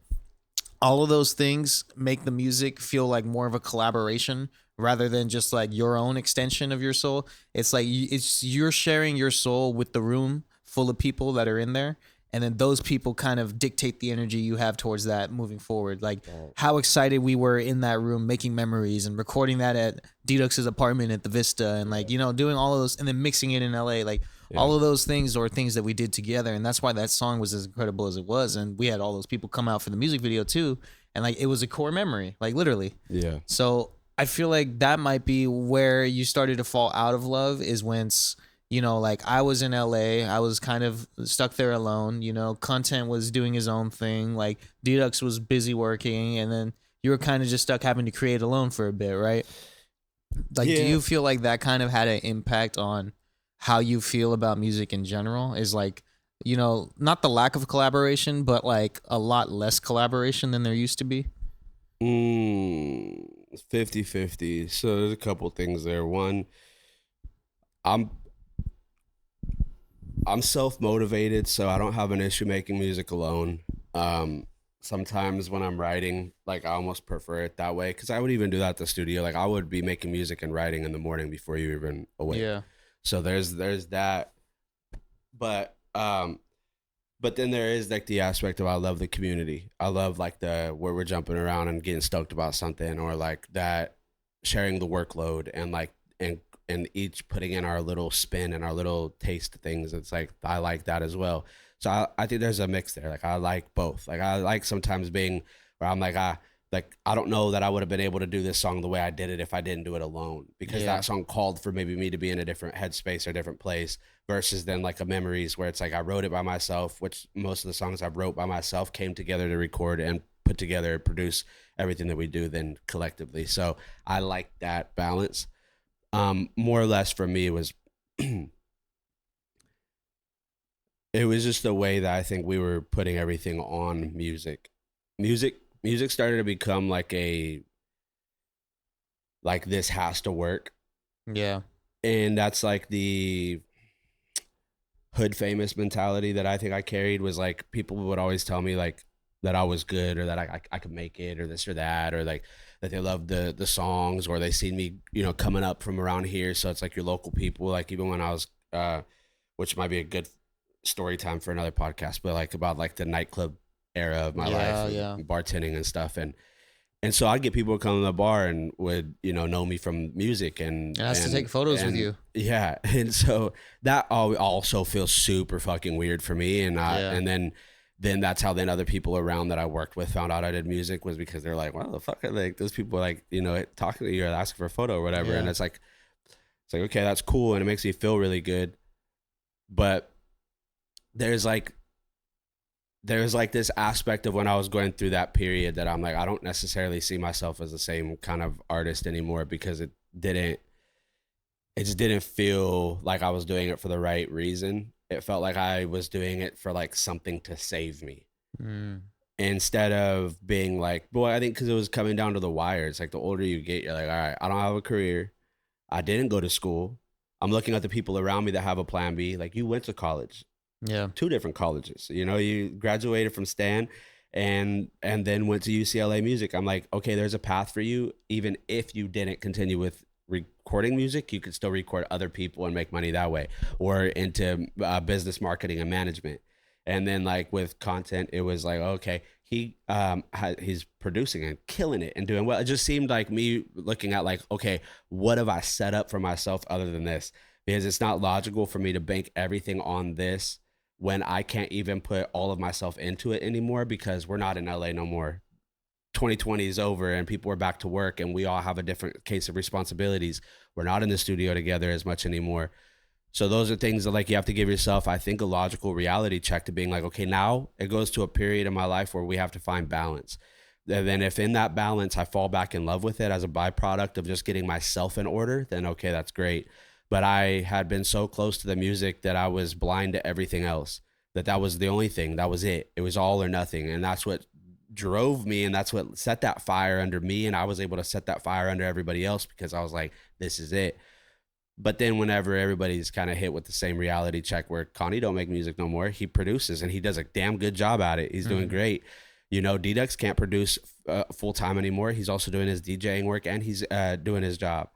all of those things make the music feel like more of a collaboration rather than just like your own extension of your soul. It's like it's you're sharing your soul with the room full of people that are in there, and then those people kind of dictate the energy you have towards that moving forward. Like how excited we were in that room making memories and recording that at Dedux's apartment at the Vista, and like, you know, doing all of those and then mixing it in LA. Like all of those things are things that we did together, and that's why that song was as incredible as it was. And we had all those people come out for the music video too, and like it was a core memory, like literally. Yeah. So I feel like that might be where you started to fall out of love, is when, you know, like I was in LA, I was kind of stuck there alone, you know, Content was doing his own thing, like Dedux was busy working, and then you were kind of just stuck having to create alone for a bit, right? Like, do you feel like that kind of had an impact on how you feel about music in general? Is like, you know, not the lack of collaboration, but like a lot less collaboration than there used to be? 50-50. So there's a couple things there. One, I'm self-motivated, so I don't have an issue making music alone. Sometimes when I'm writing, like I almost prefer it that way, because I would even do that at the studio. Like I would be making music and writing in the morning before you even awake. Yeah. So there's that. But then there is like the aspect of I love the community. I love like the where we're jumping around and getting stoked about something, or like that sharing the workload and like and each putting in our little spin and our little taste of things. It's like I like that as well. So I think there's a mix there. Like I like both. Like I like sometimes being where I'm like I don't know that I would have been able to do this song the way I did it if I didn't do it alone, because that song called for maybe me to be in a different headspace or different place, versus then like a memories where it's like I wrote it by myself, which most of the songs I wrote by myself came together to record and put together, produce everything that we do then collectively. So I like that balance. More or less for me, it was it was just the way that I think we were putting everything on music. Music started to become like this has to work. Yeah. And that's like the hood famous mentality that I think I carried, was like people would always tell me like that I was good, or that I could make it, or this or that, or like that they loved the songs, or they seen me, you know, coming up from around here. So it's like your local people, like even when I was, which might be a good story time for another podcast, but like about like the nightclub era of my life, and bartending and stuff. And so I'd get people to come to the bar and would, you know me from music and asked to take photos with you. Yeah. And so that also feels super fucking weird for me. And and then that's how then other people around that I worked with found out I did music, was because they're like, well, the fuck, like those people like, you know, talking to you or asking for a photo or whatever. And it's like, okay, that's cool. And it makes me feel really good. But there's like this aspect of when I was going through that period that I'm like, I don't necessarily see myself as the same kind of artist anymore, because it just didn't feel like I was doing it for the right reason. It felt like I was doing it for like something to save me, instead of being like, boy, I think because it was coming down to the wire. It's like the older you get, you're like, all right, I don't have a career. I didn't go to school. I'm looking at the people around me that have a plan B. Like, you went to college. Yeah. 2 different colleges. You know, you graduated from Stan and then went to UCLA Music. I'm like, okay, there's a path for you. Even if you didn't continue with recording music, you could still record other people and make money that way, or into business marketing and management. And then like with Content, it was like, okay, he's producing and killing it and doing well. It just seemed like me looking at like, okay, what have I set up for myself other than this? Because it's not logical for me to bank everything on this when I can't even put all of myself into it anymore, because we're not in LA no more. 2020 is over and people are back to work and we all have a different case of responsibilities. We're not in the studio together as much anymore. So those are things that like you have to give yourself, I think, a logical reality check to being like, okay, now it goes to a period in my life where we have to find balance. And then if in that balance I fall back in love with it as a byproduct of just getting myself in order, then okay, that's great. But I had been so close to the music that I was blind to everything else. That was the only thing. That was it. It was all or nothing. And that's what drove me, and that's what set that fire under me, and I was able to set that fire under everybody else because I was like, this is it. But then whenever everybody's kind of hit with the same reality check where Connie don't make music no more, he produces and he does a damn good job at it. He's doing great. You know, D-Dex can't produce full time anymore. He's also doing his DJing work and he's doing his job.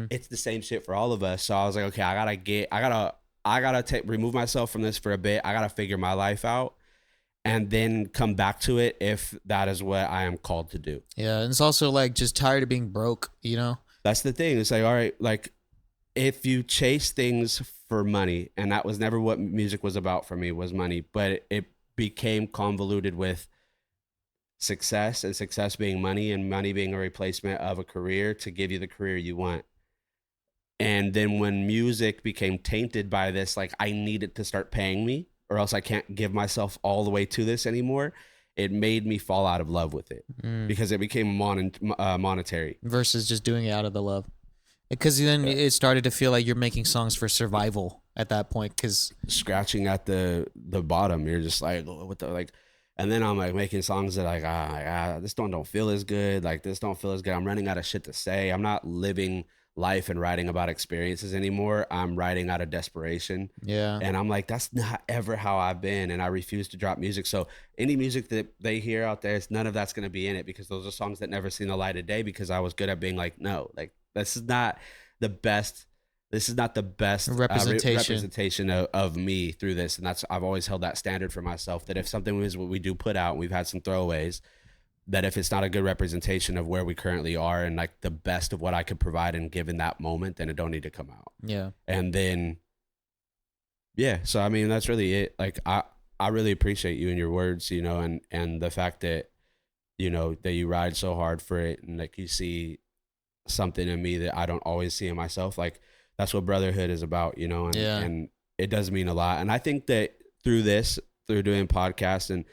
It's the same shit for all of us. So I was like, okay, I gotta remove myself from this for a bit. I gotta figure my life out and then come back to it if that is what I am called to do. Yeah, and it's also like just tired of being broke, you know? That's the thing. It's like, all right, like if you chase things for money, and that was never what music was about for me, was money, but it became convoluted with success, and success being money, and money being a replacement of a career to give you the career you want. And then when music became tainted by this, like I needed to start paying me or else I can't give myself all the way to this anymore, it made me fall out of love with it because it became monetary. Versus just doing it out of the love. Because then it started to feel like you're making songs for survival at that point. Because scratching at the bottom, you're just like, what the, like, and then I'm like making songs that like, this don't feel as good. Like this don't feel as good. I'm running out of shit to say. I'm not living life and writing about experiences anymore. I'm writing out of desperation. Yeah. And I'm like, that's not ever how I've been. And I refuse to drop music. So any music that they hear out there, none of that's going to be in it because those are songs that never seen the light of day because I was good at being like, no, like this is not the best. This is not the best representation of me through this. And I've always held that standard for myself that if something is what we do put out, we've had some throwaways, that if it's not a good representation of where we currently are and like the best of what I could provide and give in that moment, then it don't need to come out. Yeah. And then, yeah. So, I mean, that's really it. Like, I really appreciate you and your words, you know, and the fact that, you know, that you ride so hard for it and like you see something in me that I don't always see in myself. Like that's what brotherhood is about, you know, and it does mean a lot. And I think that through doing podcasts and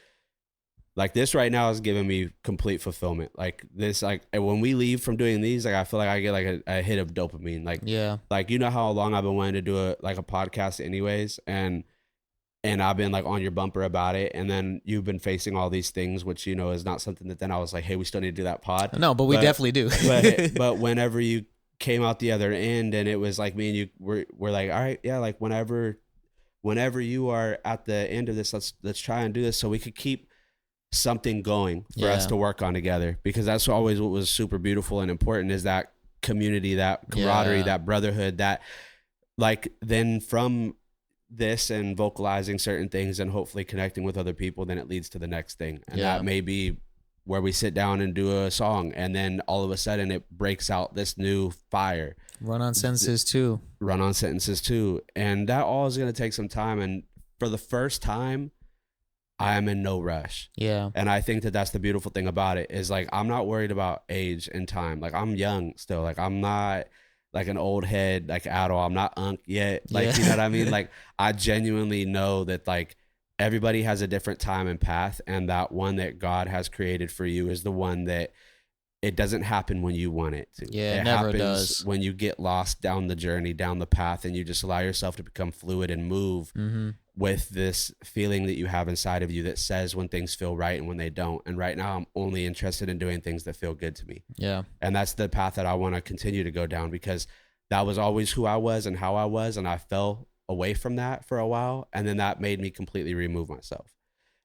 like this right now is giving me complete fulfillment. Like this, like when we leave from doing these, like I feel like I get like a hit of dopamine. Like, yeah, like, you know how long I've been wanting to do a podcast anyways. And I've been like on your bumper about it. And then you've been facing all these things, which, you know, is not something that then I was like, hey, we still need to do that pod. No, but we definitely do. but whenever you came out the other end and it was like me and you we're like, all right, yeah, like whenever you are at the end of this, let's try and do this so we could keep something going for us to work on together, because that's always what was super beautiful and important is that community, that camaraderie, that brotherhood, that like then from this and vocalizing certain things and hopefully connecting with other people, then it leads to the next thing. And that may be where we sit down and do a song and then all of a sudden it breaks out this new fire. Run on sentences too. And that all is going to take some time. And for the first time, I am in no rush. Yeah. And I think that that's the beautiful thing about it is like, I'm not worried about age and time. Like I'm young still. Like I'm not like an old head, like at all. I'm not unk yet. Like, you know what I mean? Like I genuinely know that like everybody has a different time and path. And that one that God has created for you is the one that it doesn't happen when you want it to. Yeah, it never happens does. when you get lost down the journey, down the path, and you just allow yourself to become fluid and move with this feeling that you have inside of you that says when things feel right and when they don't. And right now I'm only interested in doing things that feel good to me. Yeah. And that's the path that I want to continue to go down, because that was always who I was and how I was. And I fell away from that for a while. And then that made me completely remove myself.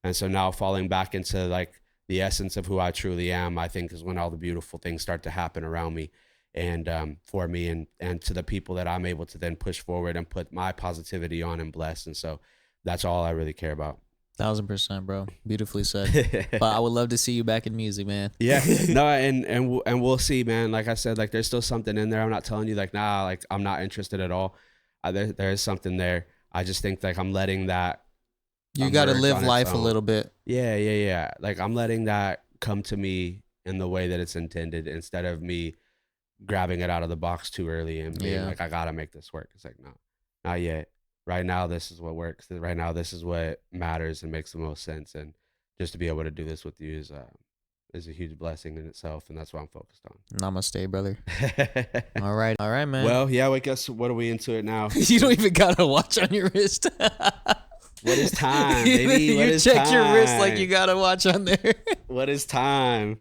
And so now falling back into like the essence of who I truly am, I think is when all the beautiful things start to happen around me and for me and to the people that I'm able to then push forward and put my positivity on and bless. And so that's all I really care about. 1000%, bro. Beautifully said. But I would love to see you back in music, man. Yeah. No, and we'll see, man. Like I said, like there's still something in there. I'm not telling you like, nah, like I'm not interested at all. There is something there. I just think like I'm letting that. You got to live life a little bit. Yeah. Like I'm letting that come to me in the way that it's intended instead of me grabbing it out of the box too early and being like, I got to make this work. It's like, no, not yet. Right now, this is what works. Right now, this is what matters and makes the most sense. And just to be able to do this with you is is a huge blessing in itself, and that's what I'm focused on. Namaste, brother. All right, man. Well, yeah, I guess what are we into it now? You don't even got a watch on your wrist. What is time, baby? What you is check time? your wrist like you got a watch on there. What is time?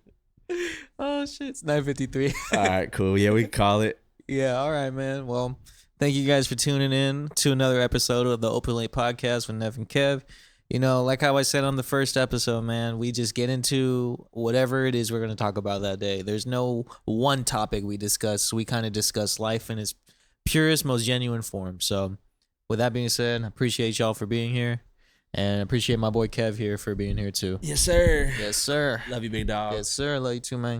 Oh shit, it's 9:53. All right, cool. Yeah, we can call it. Yeah, all right, man. Well, thank you guys for tuning in to another episode of the Open Late Podcast with Nev and Kev. You know, like how I said on the first episode, man, we just get into whatever it is we're going to talk about that day. There's no one topic we discuss. We kind of discuss life in its purest, most genuine form. So with that being said, I appreciate y'all for being here. And appreciate my boy Kev here for being here too. Yes, sir. Yes, sir. Love you, big dog. Yes, sir. Love you too, man.